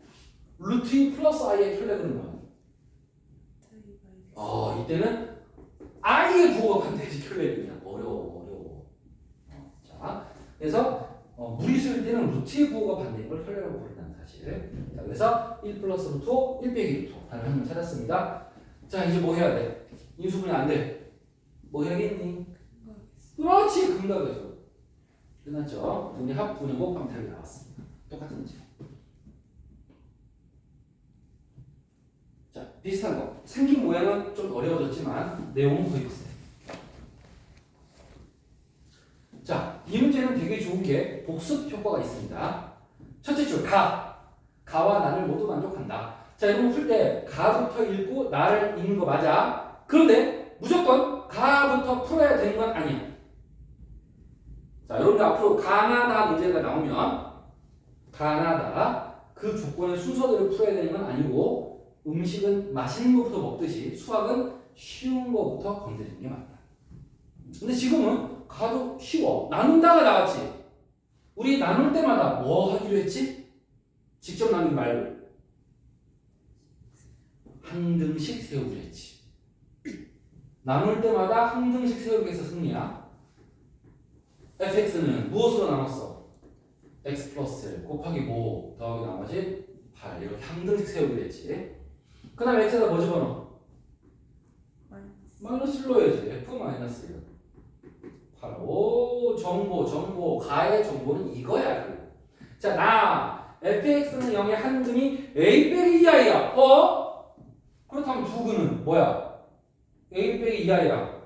루트 2 플러스 i의 혈내는 뭐야? 이때는 i의 부호가 반대지 혈내이냐. 어려워. 자, 그래서 무리수일 때는 루트의 부호가 반대인 걸 혈내라고 부른다는 사실. 자, 그래서 1 플러스 루트 5, 1 빼기 루트 5. 다른 한번 찾았습니다. 자, 이제 뭐 해야 돼? 인수분해 안 돼. 뭐 해야겠니? 그렇지, 금각이죠. 끝났죠? 분의 합, 분의 곱, 방탈이 나왔습니다. 똑같은 문제. 자, 비슷한 거. 생긴 모양은 좀 어려워졌지만 내용은 거의 비슷해. 자, 이 문제는 되게 좋은 게 복습 효과가 있습니다. 첫째 줄, 가와 나를 모두 만족한다. 자, 이런 거 풀 때 가부터 읽고 나를 읽는 거 맞아. 그런데 무조건 가부터 풀어야 되는 건 아니야. 자, 여러분들 앞으로 가나다 문제가 나오면 가나다 그 조건의 순서대로 풀어야 되는 건 아니고 음식은 맛있는 것부터 먹듯이 수학은 쉬운 것부터 건드리는 게 맞다. 근데 지금은 가도 쉬워. 나눈다가 나왔지. 우리 나눌 때마다 뭐 하기로 했지? 직접 나누기 말고 한 등씩 세우기로 했지. 나눌 때마다 한 등씩 세우기 해서 승리야. fx는 무엇으로 나눴어? x 플러스 1 곱하기 5 더하기 나머지 8 이렇게 한 등씩 세우기로 했지. 그 다음에 x에다 뭐 집어넣어? 마이너스 1 넣어야지. f 마이너스 1 8. 오, 정보 가의 정보는 이거야. 자, 나 fx는 0의 한 근이 a 빼기 2i야. 그렇다면 두 근은 뭐야? a 빼기 2i야.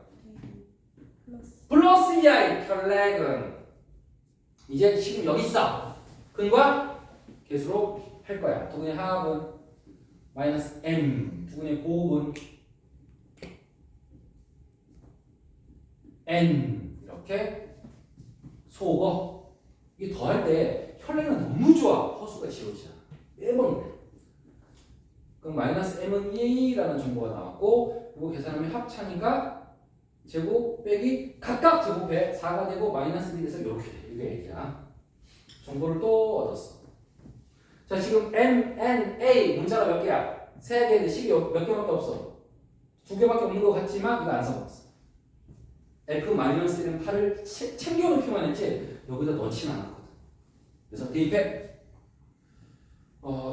플러스 2i 혈내근. 이제 지금 여기 있어. 근과 계수로 할 거야. 두 근의 합은 마이너스 m, 두 근의 곱은 n. 이렇게 소거. 이게 더할 때 혈내는 너무 좋아. 허수가 지워지잖아. 매번 그래. 그럼 마이너스 m은 2a라는 정보가 나왔고, 이거 계산하면 합차니까 제곱 빼기 각각 제곱해 4가 되고 마이너스 1이 돼서 이렇게 돼. 이게 A야. 정보를 또 얻었어. 자, 지금 M, N, A 문자가 몇 개야? 3개인데 식이 몇 개밖에 없어. 2개밖에 없는 것 같지만 이거 안 써봤어. F-1은 8을 챙겨놓기만 했지 여기다 넣지는 않았거든. 그래서 대입해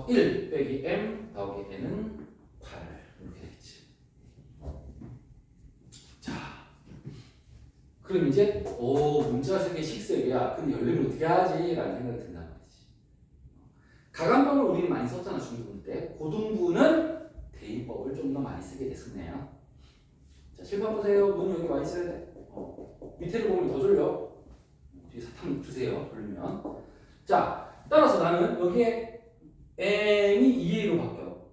1 빼기 M 더하기 N은 8 이렇게 되겠지. 자, 그럼 이제 문자가 3개 식색이야. 근데 열림을 어떻게 하지? 라는 생각이 든단 말이지. 가간법을 우리는 많이 썼잖아, 중등부 때. 고등부는 대입법을 좀 더 많이 쓰게 됐었네요. 자, 실판 보세요. 눈 여기 많이 써야 돼. 밑에를 보면 더 졸려. 뒤에 사탕 드세요. 졸리면. 자, 따라서 나는 여기에 m이 2a로 바뀌어.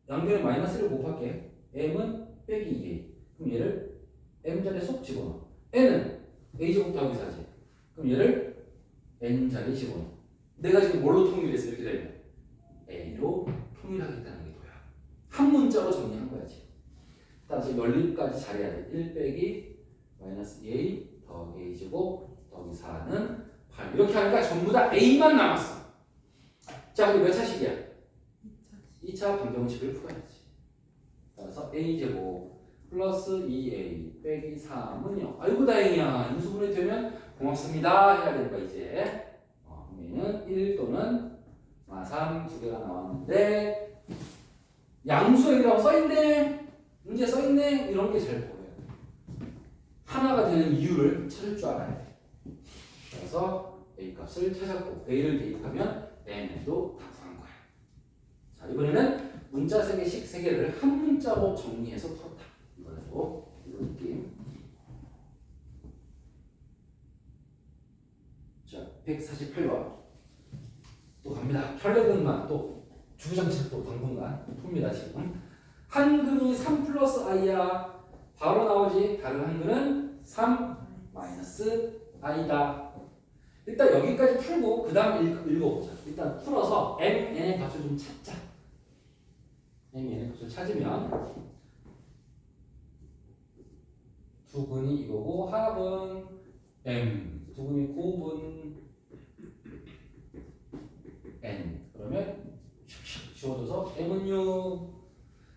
양변에 마이너스를 곱할게. m은 빼기 2a. 그럼 얘를 m자리에 쏙 집어넣어. n은 a제곱 더하기 4지. 그럼 얘를 n자리에 집어넣어. 내가 지금 뭘로 통일했어? 이렇게 되면 a로 통일하겠다는 게 뭐야? 한 문자로 정리한 거야지. 따라서 연립까지 잘해야 돼. 1 빼기 마이너스 2a 더하기 a제곱 더하기 4는 8. 이렇게 하니까 전부 다 a만 남았어. 자, 근데 몇 차식이야? 2차 방정식을 풀어야지. 따라서 a제곱 플러스 2a 빼기 3은요. 아이고 다행이야. 인수분해 되면 고맙습니다. 해야 되는 거야 이제. 그러면은 1 또는 3 두 개가 나왔는데 양수액이라고 써있네. 문제 써있네. 이런 게 잘 보여요. 하나가 되는 이유를 찾을 줄 알아야 돼. 그래서 a 값을 찾았고 a를 대입하면 n도 다 구한 거야. 자 이번에는 문자 3개씩 3개를 한 문자로 정리해서 풀었다. 이번에도 이런 느낌. 자 148번 또 갑니다. 혈액근만 또 주구장창 또 당분간 풉니다 지금. 한근이 3 플러스 i야. 바로 나오지. 다른 한근은 3 마이너스 i다. 일단 여기까지 풀고 그 다음 읽어보자. 일단 풀어서 mn의 값을 좀 찾자. mn의 값을 찾으면 두근이 이거고 합은 m, 두근이 곱은 n. 그러면 슉슉 지워져서 m은 6.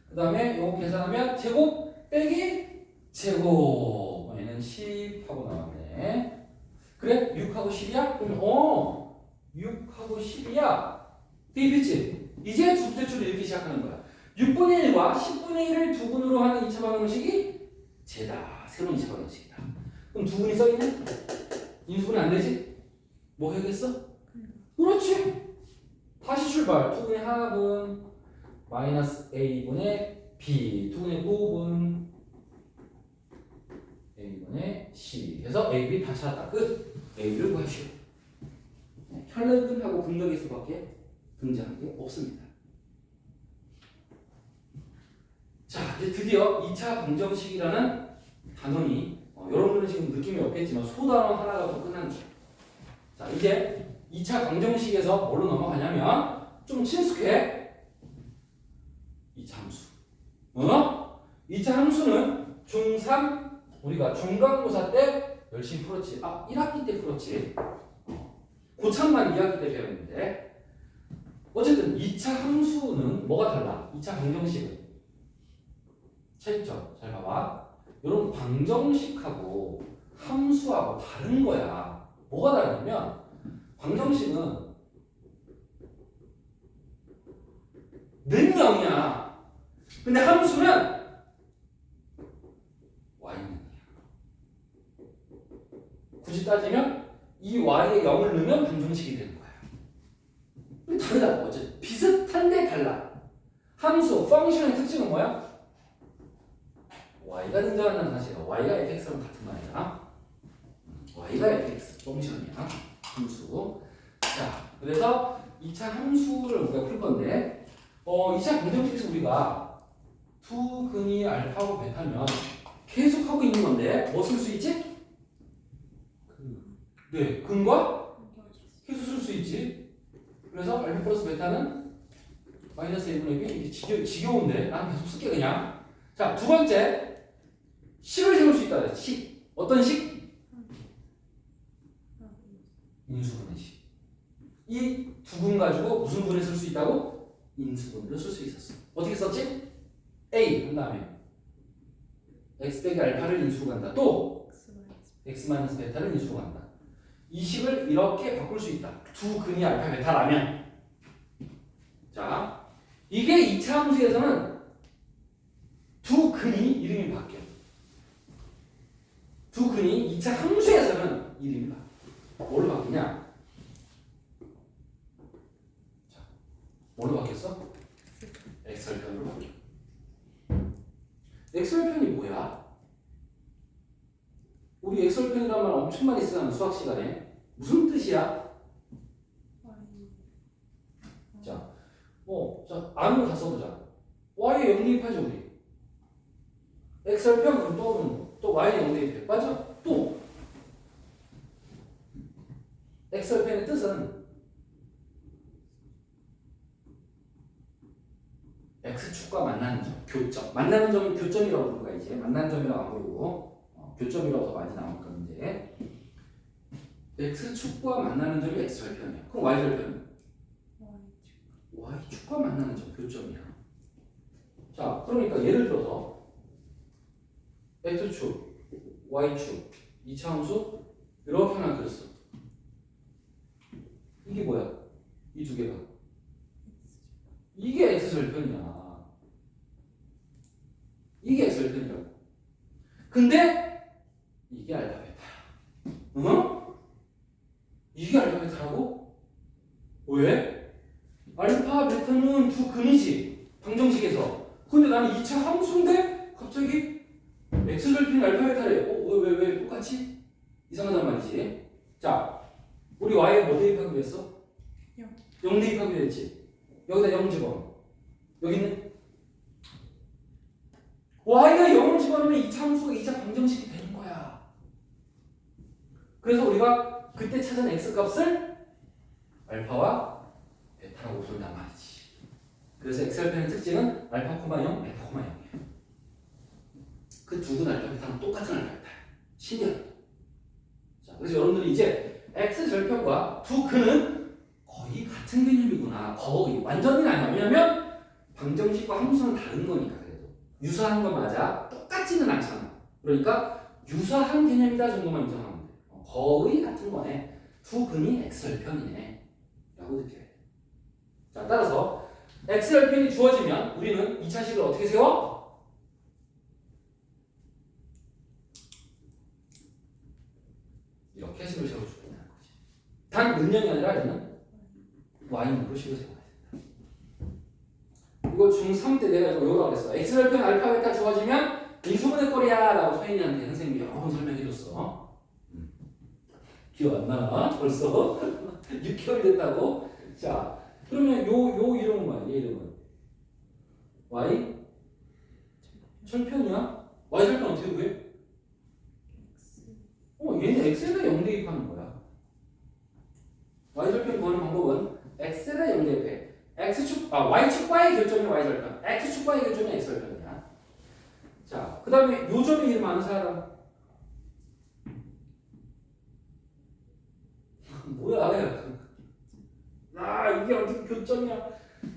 그 다음에 요거 계산하면 제곱 빼기 제곱. 얘는 10 하고 나왔네. 그래? 6하고 10이야? 그럼 6하고 10이야. 대입했지? 이제 두 번째 줄을 읽기 시작하는 거야. 6분의 1과 10분의 1을 두근으로 하는 2차 방정식이 제다. 새로운 2차 방정식이다. 그럼 두근이 써있네? 인수분해 안 되지? 뭐 해야겠어? 그렇지. 다시 출발. 두근의 합은 마이너스 a분의 b. 두근의 곱은 a분의 c. 해서 a, b 다 찾았다. 끝. a를 구하시오. 혈액근하고 분력에서밖에 등장한 게 없습니다. 자, 이제 드디어 2차 방정식이라는 단원이 여러분들은 지금 느낌이 없겠지만 소단원 하나가 더 끝난 거예요. 자, 이제 2차 방정식에서 뭘로 넘어가냐면 좀 친숙해. 2차 함수. 2차 함수는 중3 우리가 중간고사 때 열심히 풀었지. 1학기 때 풀었지. 고창만 2학기 때 배웠는데 어쨌든 2차 함수는 뭐가 달라? 2차 방정식은 차이점 잘 봐봐. 이런 방정식하고 함수하고 다른 거야. 뭐가 다르냐면 방정식은 는 0이야. 근데 함수는 y는 0이야. 굳이 따지면 이 y에 0을 넣으면 방정식이 되는 거야. 다르다고. 어쨌든 비슷한데 달라. 함수, 펑션의 특징은 뭐야? y가 등장한다는 사실이야. y가 fx랑 같은 말이야. y가 fx, 펑션이야. 함수. 자, 그래서 2차 함수를 우리가 풀 건데 2차 방정식에서 우리가 두근이 알파고 베타면 계속 하고 있는 건데 뭐 쓸 수 있지? 네, 근과 계속 쓸 수 있지. 그래서 알파 플러스 베타는 마이너스 1분의 b. 이게 지겨운데 난 계속 쓸게 그냥. 자, 두 번째 식을 세울 수 있다. 식. 어떤 식? 인수분해식. 이 두근 가지고 무슨 분해 쓸 수 있다고? 인수분해를 쓸 수 있었어. 어떻게 썼지? a 한 다음에 x 빼기 알파를 인수로 간다. 또 x 마이너스 베타를 인수로 간다. 이 식을 이렇게 바꿀 수 있다. 두 근이 알파 베타라면. 자, 이게 2차 함수에서는 두 근이 이름이 바뀌어. 두 근이 2차 함수에서는 이름이 바뀌어. 뭘로 바뀌냐? 자, 뭘로 바뀌었어? x절편으로 바뀌어. x절편이 뭐야? 우리 x절편이라는 말 엄청 많이 쓰잖아. 수학 시간에. 무슨 뜻이야? 자, 자, 안으로 다 써보자. y에 0 대입하죠, 우리. x절편 그럼 또 y에 0 대입해. 맞아? 또 x절편의 뜻은 x축과 만나는 점, 교점. 만나는 점은 교점이라고 부르는 거야, 이제. 만나는 점이라고 안 부르고 교점이라고 더 많이 나올 건데 x축과 만나는 점이 x절편이야. 그럼 y절편은? y축과 만나는 점, 교점이야. 자, 그러니까 예를 들어서 x축, y축, 이차함수 이렇게 하나 그렸어. 이게 뭐야? 이 두 개가. 이게 x절편이야. 이게 x절편이라고. 근데 이게 알파 베타야. 어? 이게 알파 베타라고? 왜? 알파 베타는 두 근이지. 방정식에서. 근데 나는 2차 함수인데 갑자기 x절편이 알파 베타래. 왜 똑같이? 이상하단 말이지. 자, 우리 y에 뭐 대입하기로 했어? 0 대입하기로 했지. 여기다 0 집어넣어. 여기는 y가 0을 집어넣으면 2차 함수가 2차 방정식이 되는 거야. 그래서 우리가 그때 찾은 x 값을 알파와 베타라고 부른단 말이지. 그래서 x절편의 특징은 알파, 0, 베타, 0이에요. 그 두 근 알파, 베타는 똑같은 알파, 베타야. 신기하다. 자, 그래서 여러분들이 이제 x절편과 두 근은 거의 같은 개념이구나. 거의 완전히는 아니야. 왜냐면 방정식과 함수는 다른 거니까. 그래도 유사한 건 맞아. 똑같지는 않잖아. 그러니까 유사한 개념이다 정도만 인정하면 돼. 거의 같은 거네. 두 근이 x절편이네 라고 느껴야 돼. 자, 따라서 x절편이 주어지면 우리는 2차식을 어떻게 세워? 이렇게 식을 세워주고 있다는 거지. 단 문형이 아니라 얘는 y문으로 식을 세워야 된다. 이거 중3 때 내가 이거 외우라고 그랬어. x절편 알파 베타 주어지면 인수분해 꼴이야 라고 서인이한테 선생님이 여러 번 설명해줬어. 기억 안 나? 벌써? 6개월이 됐다고? 자, 그러면 요 이름은 뭐야? 얘 이름은 y 절편이야? y 절편 어떻게 구해? 얘는 x에다 0 대입하는 거야. y 절편 구하는 방법은 x에다 0 대입해. y축과의 결점이 y절편, x축과의 결점이 x절편이야. 자, 그 다음에 요 점의 이름 아는 사람? 뭐야? 이게 어떻게 교점이야?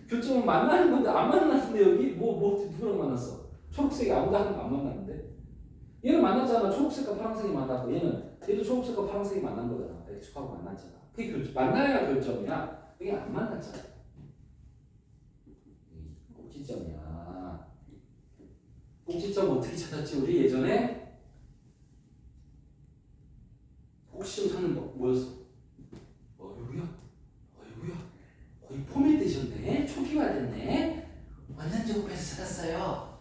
교점은 만나는 건데 안 만났는데 여기? 누구랑 만났어? 초록색이 아무도 안 만났는데? 얘는 만났잖아. 초록색과 파란색이 만났고 얘도 초록색과 파란색이 만난 거잖아. x축하고 만났잖아. 그게 교점. 만나야 교점이야. 이게 안 만났잖아. 꼭지점이야. 꼭지점 어떻게 찾았지? 우리 예전에 꼭지점 찾는 법 뭐였어? 여기야. 거의 포맷 되셨네. 초기화됐네. 완전 제곱해서 찾았어요.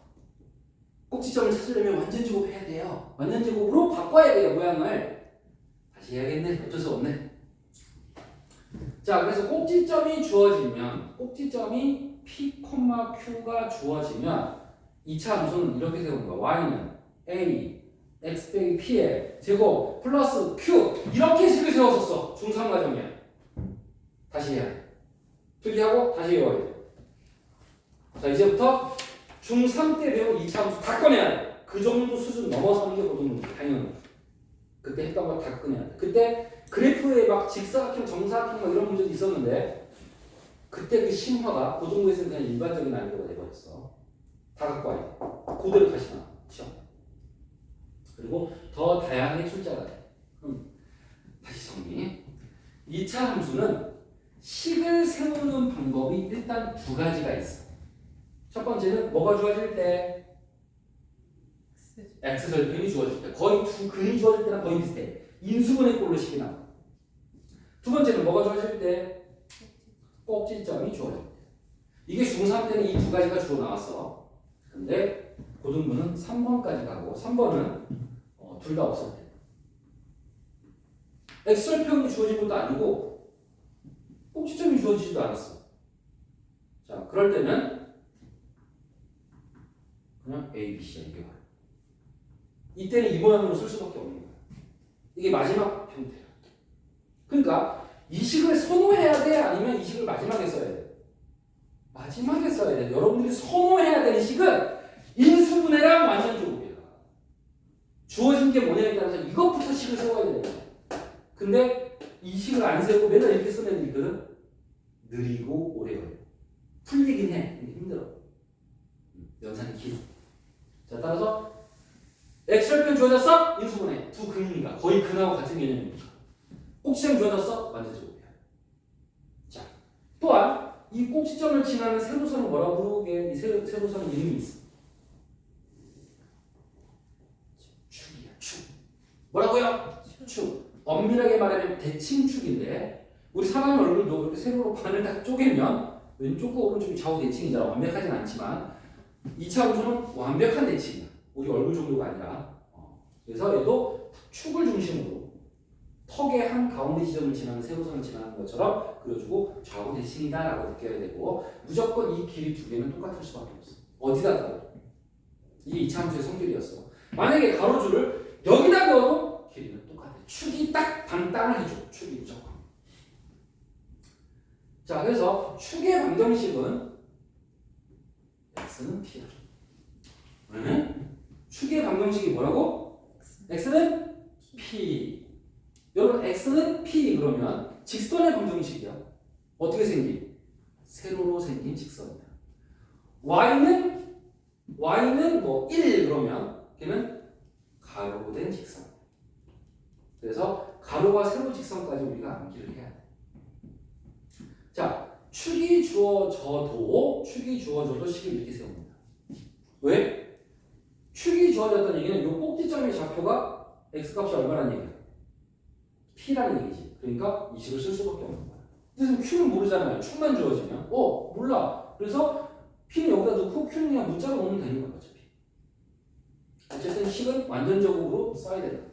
꼭지점을 찾으려면 완전 제곱해야 돼요. 완전 제곱으로 바꿔야 돼요. 모양을. 다시 해야겠네. 어쩔 수 없네. 자, 그래서 꼭지점이 주어지면 꼭지점이 P, Q가 주어지면 2차 함수는 이렇게 세우는 거야. y는 a, x 빼기 p의 제곱 플러스 q 이렇게 식을 세웠었어. 중3 과정이야. 다시 해야 돼. 필기하고 다시 외워야 돼. 자, 이제부터 중3 때 배운 2차 함수 다 꺼내야 돼. 그 정도 수준 넘어서는 게 고등문제 당연히. 그때 했던 거 다 꺼내야 돼. 그때 그래프에 막 직사각형, 정사각형 막 이런 문제도 있었는데 그때 그 심화가 고등부에서는 그냥 일반적인 알고가 돼버렸어. 다 갖고 와야 돼. 그대로 다시 나와. 시험. 그리고 더 다양하게 출제가 돼. 다시 정리. 2차 함수는 식을 세우는 방법이 일단 두 가지가 있어. 첫 번째는 뭐가 주어질 때? x절편이 주어질 때. 거의 두 근이 주어질 때랑 거의 비슷해. 인수분해 꼴로 식이 나와. 두 번째는 뭐가 주어질 때? 꼭지점이 주어질 때. 이게 중3 때는 이 두 가지가 주로 나왔어. 근데 고등부는 3번까지 가고 3번은 둘 다 없었대. x절편이 주어진 것도 아니고 꼭지점이 주어지지도 않았어. 자, 그럴 때는 그냥 A, B, C야. 이게 바로. 이때는 이 모양으로 쓸 수밖에 없는 거야. 이게 마지막 형태야. 그러니까 이 식을 선호해야 돼? 아니면 이 식을 마지막에 써야 돼? 마지막에 써야 돼. 여러분들이 선호해야 되는 식은 인수분해랑 완전제곱이야. 주어진 게 뭐냐에 따라서 이것부터 식을 세워야 되는 거야. 근데 이 식을 안 세우고 맨날 이렇게 쓰는 애들이 있거든? 느리고 오래 걸려. 풀리긴 해. 근데 힘들어. 연산이 길어. 자, 따라서 x절편 주어졌어? 인수분해. 두 근이니까 거의 근하고 같은 개념이니까. 꼭지점 주어졌어? 완전제곱이야. 자, 또한 이 꼭지점을 지나는 세로선을 뭐라고 부르게? 이 세로선은 이름이 있어. 축이야, 축. 뭐라고요? 축. 엄밀하게 말하면 대칭축인데 우리 사람의 얼굴도 이렇게 세로로 반을 딱 쪼개면 왼쪽과 오른쪽이 좌우 대칭이잖아. 완벽하진 않지만 2차 함수는 완벽한 대칭이야. 우리 얼굴 정도가 아니라. 그래서 얘도 축을 중심으로 턱의 한 가운데 지점을 지나는 세로선을 지나는 것처럼 그려주고 좌우 대칭이다라고 느껴야 되고 무조건 이 길이 두 개는 똑같을 수밖에 없어. 어디다 그어도. 이게 2차 함수의 성질이었어. 만약에 가로줄을 여기다 그어도 길이는 똑같아. 축이 딱 반땅을 해줘. 축이 무조건. 자, 그래서 축의 방정식은 x는 p야. 축의 방정식이 뭐라고? x는 p. 여러분 x는 p 그러면 직선의 방정식이야. 어떻게 생긴? 세로로 생긴 직선이야. y는 뭐 1 그러면 걔는 가로로 된 직선. 그래서 가로와 세로 직선까지 우리가 암기를 해야 돼. 자, 축이 주어져도 식을 이렇게 세웁니다. 왜? 축이 주어졌다는 얘기는 이 꼭지점의 좌표가 x값이 얼마라는 얘기야? p라는 얘기지. 그러니까 이 식을 쓸 수밖에 없는 거야. 근데 q는 모르잖아요. 축만 주어지면 몰라. 그래서 p는 여기다 넣고 q는 그냥 문자로 넣으면 되는 거야. 어차피. 어쨌든 식은 완전적으로 써야 된다.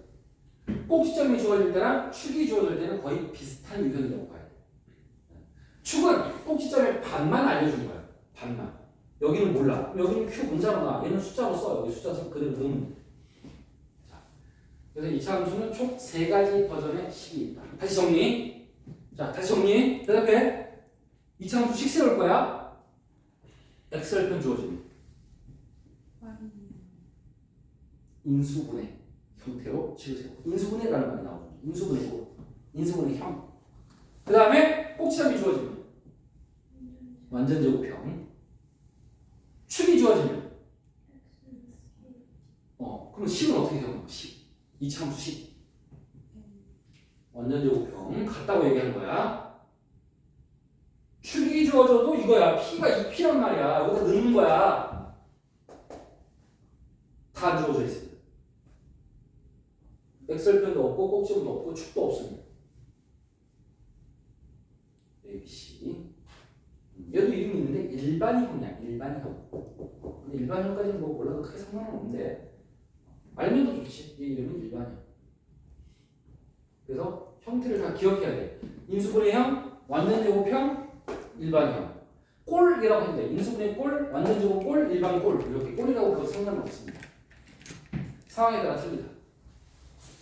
꼭지점이 주어질 때랑 축이 주어질 때는 거의 비슷한 유형이라고 봐야 돼. 축은 꼭지점의 반만 알려준 거야. 반만. 여기는 몰라. 여기는 q 문자로 나. 얘는 숫자로 써. 여기 숫자 그대로 넣으면 돼. 자, 그래서 2차 함수는 총 3가지 버전의 식이 있다. 다시 정리. 자, 다시 정리. 대답해. 2차 함수 식 세울 거야. x절편 주어지면 인수분해 형태로 식을 세우고 인수분해라는 말이 나오죠. 인수분해고 인수분해형. 그 다음에 꼭지점이 주어지면 완전제곱형. 축이 주어지면 그럼 식은 어떻게 세우는 거야? 식. 2차 함수 식. 완전제곱형 같다고 얘기하는 거야. 축이 주어져도 이거야. p가 2p란 말이야. 여기다 넣는 거야. 다 주어져 있어. x절편도 없고 꼭지점도 없고 축도 없습니다. ABC. 얘도 이름이 있는데 일반형이야. 일반형. 근데 일반형까지는 뭐 몰라도 크게 상관은 없는데 알면 더 좋지. 이 이름은 일반형. 그래서 형태를 다 기억해야 돼. 인수분해형, 완전제곱형, 일반형. 꼴이라고 했는데 인수분해 꼴, 완전제곱 꼴, 일반 꼴 이렇게 꼴이라고 그거 상관은 없습니다. 상황에 따라 틀리다.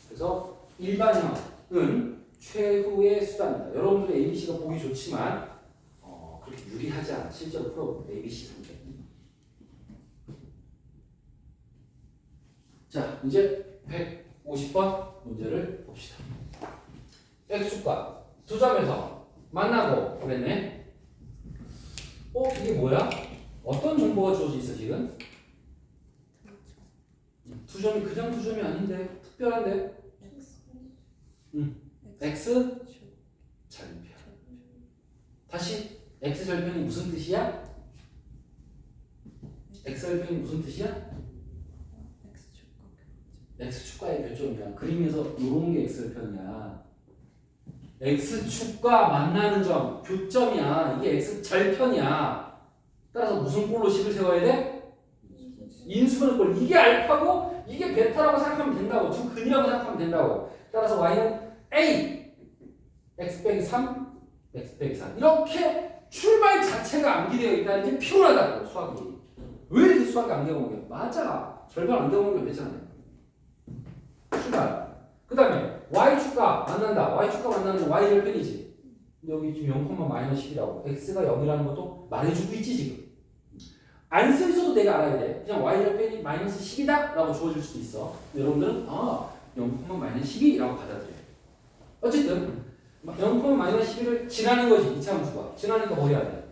그래서 일반형은 최후의 수단이다. 여러분들 ABC가 보기 좋지만 그렇게 유리하지 않아. 실제로 풀어보면 ABC 성격. 자, 이제 150번 문제를 봅시다. x축과 두 점에서 만나고 그랬네. 이게 뭐야? 어떤 정보가 주어져 있어 지금? 두 점이 그냥 두 점이 아닌데 특별한데? x 절편. 다시 x 절편이 무슨 뜻이야? x 절편이 무슨 뜻이야? x축과의 결정이야. 그림에서 이런 게 x절편이야. x축과 만나는 점, 교점이야. 이게 x절편이야. 따라서 무슨 꼴로 식을 세워야 돼? 인수분해 꼴. 이게 알파고 이게 베타라고 생각하면 된다고. 두 근이라고 생각하면 된다고. 따라서 y는 a x 빼기 3 x 빼기 3 이렇게 출발 자체가 암기되어 있다는 게 피곤하다고. 수학이. 왜 이렇게 수학이 암기하고 맞아. 절반 암기하고 되잖아요. 출발. 그 다음에 y축과 만난다. y축과 만나는 건 y절편이지. 여기 지금 0,-10이라고. x가 0이라는 것도 말해주고 있지 지금. 안 쓰면서도 내가 알아야 돼. 그냥 y절편이 -10이다 라고 주어질 수도 있어. 여러분들은 0,-12라고 받아들여. 어쨌든 0,-12를 지나는 거지. 2차 함수가. 지나니까 뭐 해야 돼?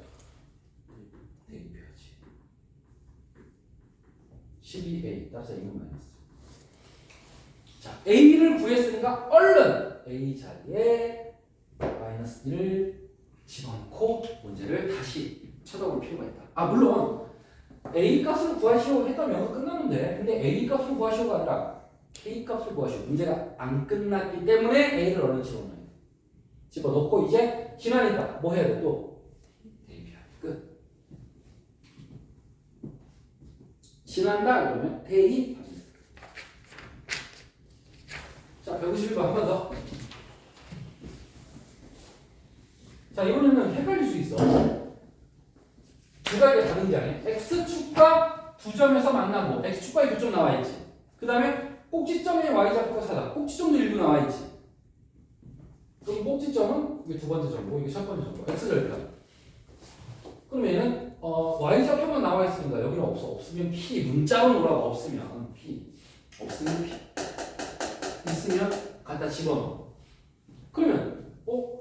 12a 따라서 a는 마이너스. 자, a를 구했으니까 얼른 a 자리에 마이너스 1을 집어넣고 문제를 다시 쳐다볼 필요가 있다. 아 물론 a 값을 구하시오 했다면 여기서 끝나는데 근데 a 값을 구하시오가 아니라 k 값을 구하시오. 문제가 안 끝났기 때문에 a를 얼른 집어넣어요. 집어넣고 이제 지나니까 뭐 해야 돼? 또 대입해야 돼. 끝. 지난다 그러면 대입. 자 151번 한 번 더. 자 이번에는 헷갈릴 수 있어. 두 가지가 다른 장에 x축과 두 점에서 만나고 x축과 두 점 나와 있지. 그 다음에 꼭지점에 y좌표가 4다. 꼭지점도 일부 나와 있지. 그럼 꼭지점은 이게 두 번째 점이고 이게 첫 번째 점이고 x절편. 그럼 얘는 y좌표만 나와 있으니까 여기는 없으면 p 문자로 오라고 없으면 p 없으면 p 있으면 갖다 집어넣어. 그러면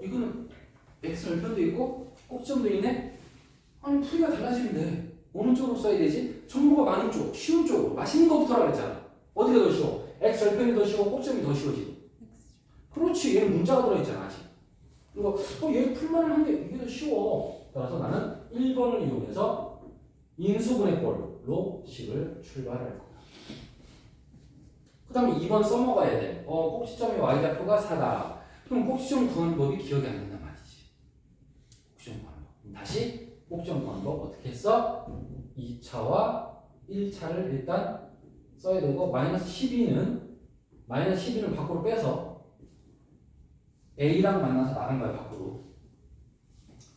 이거는 x절편도 있고 꼭지점도 있네. 아니 풀이가 달라지는데 어느 쪽으로 써야 되지? 정보가 많은 쪽, 쉬운 쪽으로 맛있는 거부터라 그랬잖아. 어디가 더 쉬워? x절편이 더 쉬워, 꼭지점이 더 쉬워지. 그렇지, 얘는 문자가 들어있잖아 아직. 그리고 얘 풀만은 한데 이게 더 쉬워. 따라서 나는 1번을 이용해서 인수분해꼴로 식을 출발할 거야. 그 다음에 2번 써먹어야 돼. 꼭지점의 y좌표가 4다. 그럼 꼭지점 구하는 법이 기억이 안 난단 말이지. 꼭지점 구하는 법. 그럼 다시 꼭지점 구하는 법 어떻게 했어? 2차와 1차를 일단 써야 되고 마이너스 12는 밖으로 빼서 A랑 만나서 나간 거야 밖으로.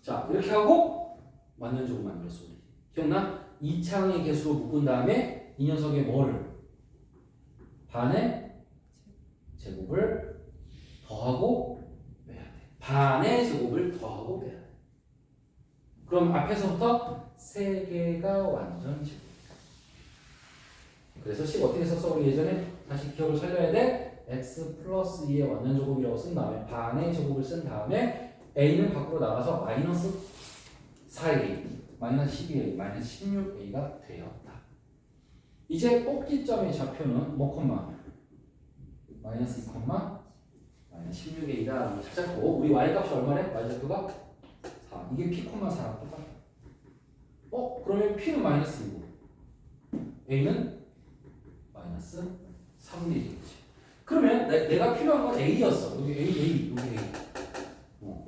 자 이렇게 하고 완전제곱 만들었어 우리. 기억나? 2차항의 개수로 묶은 다음에 이 녀석의 뭐를? 반의 제곱을 더하고 빼야 돼. 반의 제곱을 더하고 빼야 돼. 그럼 앞에서부터 3개가 완전 제곱. 그래서 식 어떻게 썼어? 우리 예전에 다시 기억을 살려야 돼. x 플러스 2의 완전제곱이라고 쓴 다음에 반의 제곱을 쓴 다음에 a는 밖으로 나가서 마이너스 4a, 마이너스 12a, 마이너스 16a가 되었다. 이제 꼭지점의 좌표는 뭐 콤마? 마이너스 2 콤마 마이너스 16a다. 찾았고 우리 y값이 얼마래? y좌표가 4. 이게 p 콤마 4랑 똑같아. 그러면 p는 마이너스 2고 a는 마이너스 3분의 1이지. 그러면 내가 필요한 건 a였어. 여기 여기 a.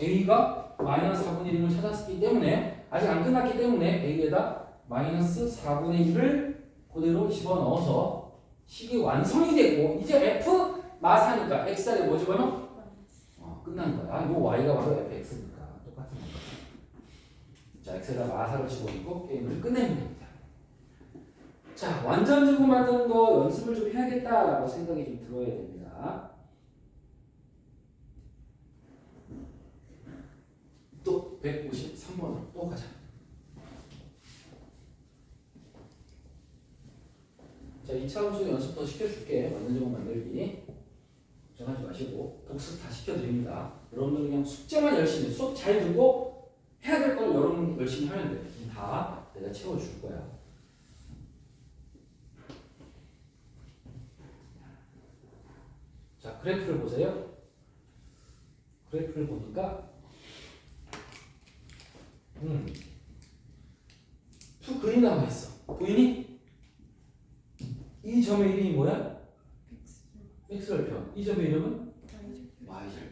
a가 마이너스 4분의 1을 찾았기 때문에 아직 안 끝났기 때문에 a에다 마이너스 4분의 1을 그대로 집어넣어서 식이 완성이 되고 이제 f 마사니까 x자리에 뭐 집어넣어? 끝난 거야. 이 y가 바로 fx니까 똑같은 거야. 자 x에다 마사를 집어넣고 게임을 끝내는 겁니다. 자, 완전제곱 만드는 거 연습을 좀 해야겠다라고 생각이 좀 들어야 됩니다. 또 153번으로 또 가자. 자, 2차 함수 연습 더 시켜줄게. 완전제곱 만들기. 걱정하지 마시고 복습 다 시켜드립니다. 여러분들 그냥 숙제만 열심히 수업 잘 듣고 해야 될 걸 여러분 열심히 하면 돼. 다 내가 채워줄 거야. 자, 그래프를 보세요. 그래프를 보니까 두 그림 나와 있어. 보이니? 이 점의 이름이 뭐야? x절편. 이 점의 이름은 y절편.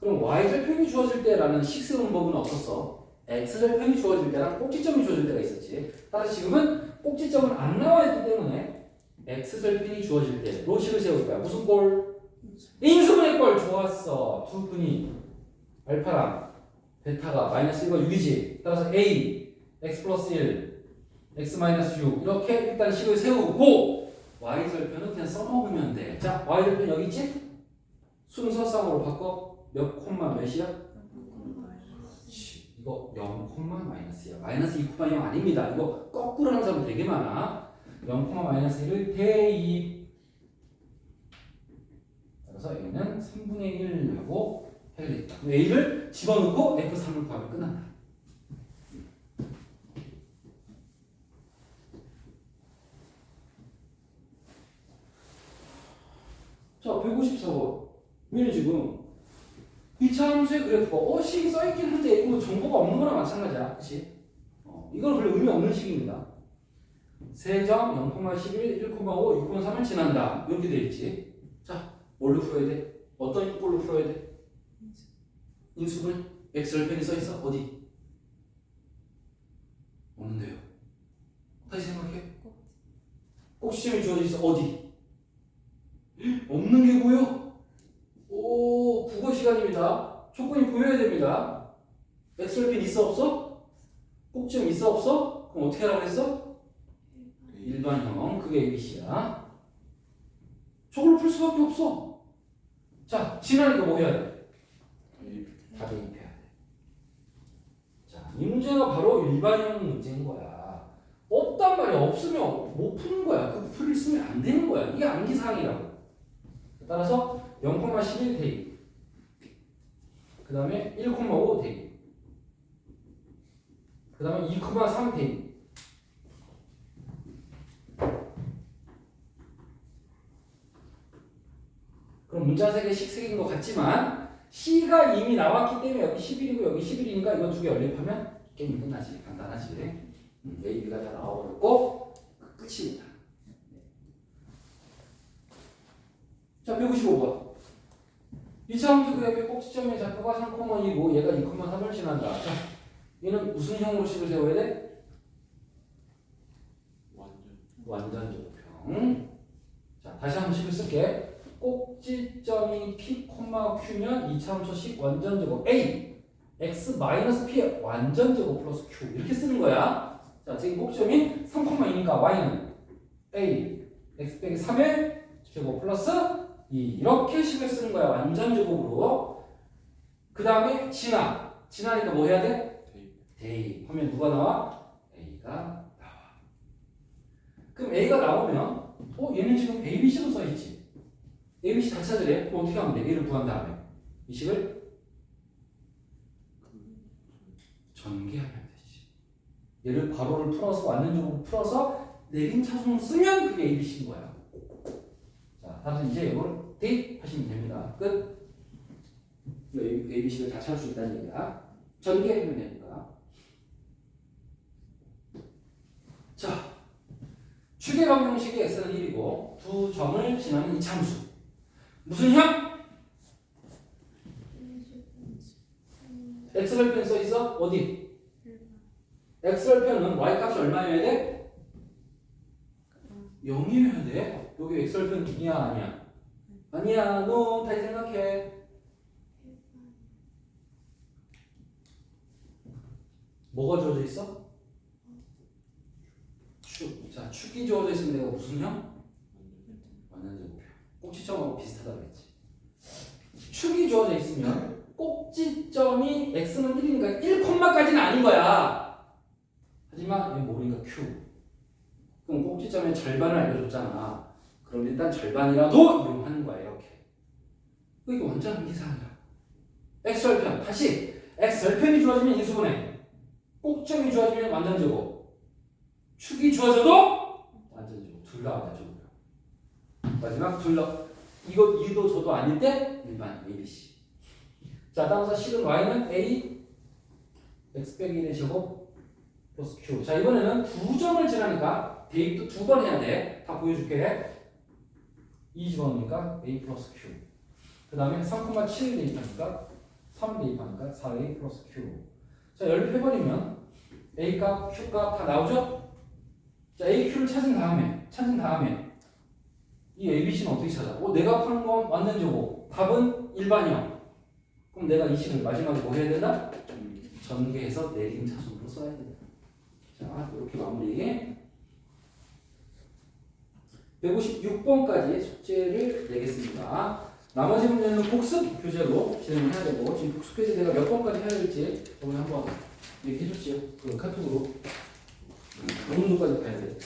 그럼 y절편이 주어질 때라는 식 세우는 법은 없었어. x절편이 주어질 때랑 꼭지점이 주어질 때가 있었지. 따라서 지금은 꼭지점은 안 나와 있기 때문에 x절편이 주어질 때로 식을 세울 거야. 무슨 꼴? 인수분해 꼴. 좋았어. 두 근이 알파랑 베타가 마이너스 1과 6이지. 따라서 a, x 플러스 1, x 마이너스 6 이렇게 일단 식을 세우고 y절편은 그냥 써먹으면 돼. 자, y절편 여기 있지? 순서상으로 바꿔. 몇 콤마 몇이야? 이거 0 콤마 마이너스야. 마이너스 2 콤마 0 아닙니다. 이거 거꾸로 하는 사람 되게 많아. 0 콤마 마이너스 1을 대입. 그래서 A는 3분의 1 하고 해야겠다. A를 집어넣고 F3을 구하면 끝난다. 154번. 얘는 지금 이차 함수의 그래프가 식이 써있긴 한데 이거 정보가 없는 거랑 마찬가지야. 그치? 이건 별로 의미 없는 식입니다. 3점 0,11, 1,5, 6,3을 지난다. 이렇게 돼 있지. 자, 뭘로 풀어야 돼? 어떤 꼴로 풀어야 돼? 인수분 x절편이 써있어? 어디? 없는데요. 다시 생각해. 꼭지점이 주어져 있어. 어디? 없는 게 보여? 오, 국어 시간입니다. 조건이 보여야 됩니다. x절편 있어 없어? 꼭지점 있어 없어? 그럼 어떻게 하라고 했어? 일반형. 그게 ABC야. 저걸로 풀 수밖에 없어. 자, 지나니까 뭐 해야 돼? 다 대입해야 돼. 자, 이 문제가 바로 일반형 문제인 거야. 없단 말이야. 없으면 못 푸는 거야. 그 풀을 쓰면 안 되는 거야. 이게 암기사항이라고. 따라서 0,11 대입. 그 다음에 1,5 대입. 그 다음에 2,3 대입. 그럼 문자 색의 식색인 것 같지만 C가 이미 나왔기 때문에 여기 11이고 여기 11이니까 이거 두 개 연립하면 게임이 끝나지. 간단하지. A, B가 다 나와버렸고 끝입니다. 자, 155번. 2차 함수 그래프의 꼭지점의 좌표가 3,2고 얘가 2,3을 지난다. 자, 얘는 무슨 형으로 식을 세워야 돼? 완전 제곱형. 자, 다시 한번 식을 쓸게. 꼭지점이 P, Q면 2차 함수식 완전 제곱 A X 마이너스 P의 완전 제곱 플러스 Q 이렇게 쓰는 거야. 자, 지금 꼭지점이 3,2니까 Y는 A X 빼기 3의 제곱 플러스 2 이렇게 식을 쓰는 거야. 완전 제곱으로. 그 다음에 지나니까 뭐 해야 돼? 대입 하면 누가 나와? A가 나와. 그럼 A가 나오면 얘는 지금 ABC로 써있지. ABC 다 찾으래. 그럼 어떻게 하면 돼? 얘를 구한 다음에 이 식을 전개하면 되지. 얘를 괄호를 풀어서 완전적으로 풀어서 내림 차순을 쓰면 그게 ABC인 거야. 자, 따라서 이제 이걸 대입하시면 됩니다. 끝. ABC를 다 찾을 수 있다는 얘기야. 전개하면 되니까. 자, 추계 방정식의 x는 1이고 두 점을 지나는 이 참수. 무슨 형? x절편 써 있어? 어디? x절편은 y값이 얼마여야 돼? 0이어야 돼. 여기 x절편 2야 아니야? 아니야. 너 다시 생각해. 뭐가 주어져 있어? 축. 자, 축이 주어져 있으면 내가 무슨 형? 완전 제곱형. 꼭지점하고 비슷하다고 했지. 축이 주어져 있으면 꼭지점이 x는 1이니까 1콤마까지는 아닌 거야. 하지만 얘 모르니까 q. 그럼 꼭지점의 절반을 알려줬잖아. 그럼 일단 절반이라도 이용하는 거야. 이렇게. 이게 완전 암기사항이야. x절편. 다시 x절편이 주어지면 인수분해. 꼭점이 주어지면 완전 제곱. 축이 주어져도 완전 제곱. 둘 다 완전 제곱. 마지막 둘러 이도 저도 아닐 때 일반 ABC. 자, 따라서 식은 y는 a x 빼기 1의 제곱 플러스 q. 자, 이번에는 두 점을 지나니까 대입도 두 번 해야 돼. 다 보여줄게. 2 집어넣으니까 a 플러스 q. 그 다음에 3,7 대입하니까 3 대입하니까 4a 플러스 q. 자, 연립해버리면 a 값, q 값 다 나오죠? 자, a, q를 찾은 다음에 이 ABC는 어떻게 찾아? 내가 푸는 건 완전 제곱. 답은 일반형. 그럼 내가 이 식을 마지막에 뭐 해야 된다? 전개해서 내림 차순으로 써야 된다. 자, 이렇게 마무리. 156번까지 숙제를 내겠습니다. 나머지 문제는 복습 교재로 진행해야 되고 지금 복습 교재 내가 몇 번까지 해야 될지 저번에 한번 얘기해 줬지요. 그 카톡으로. 어느 정도까지 가야 돼?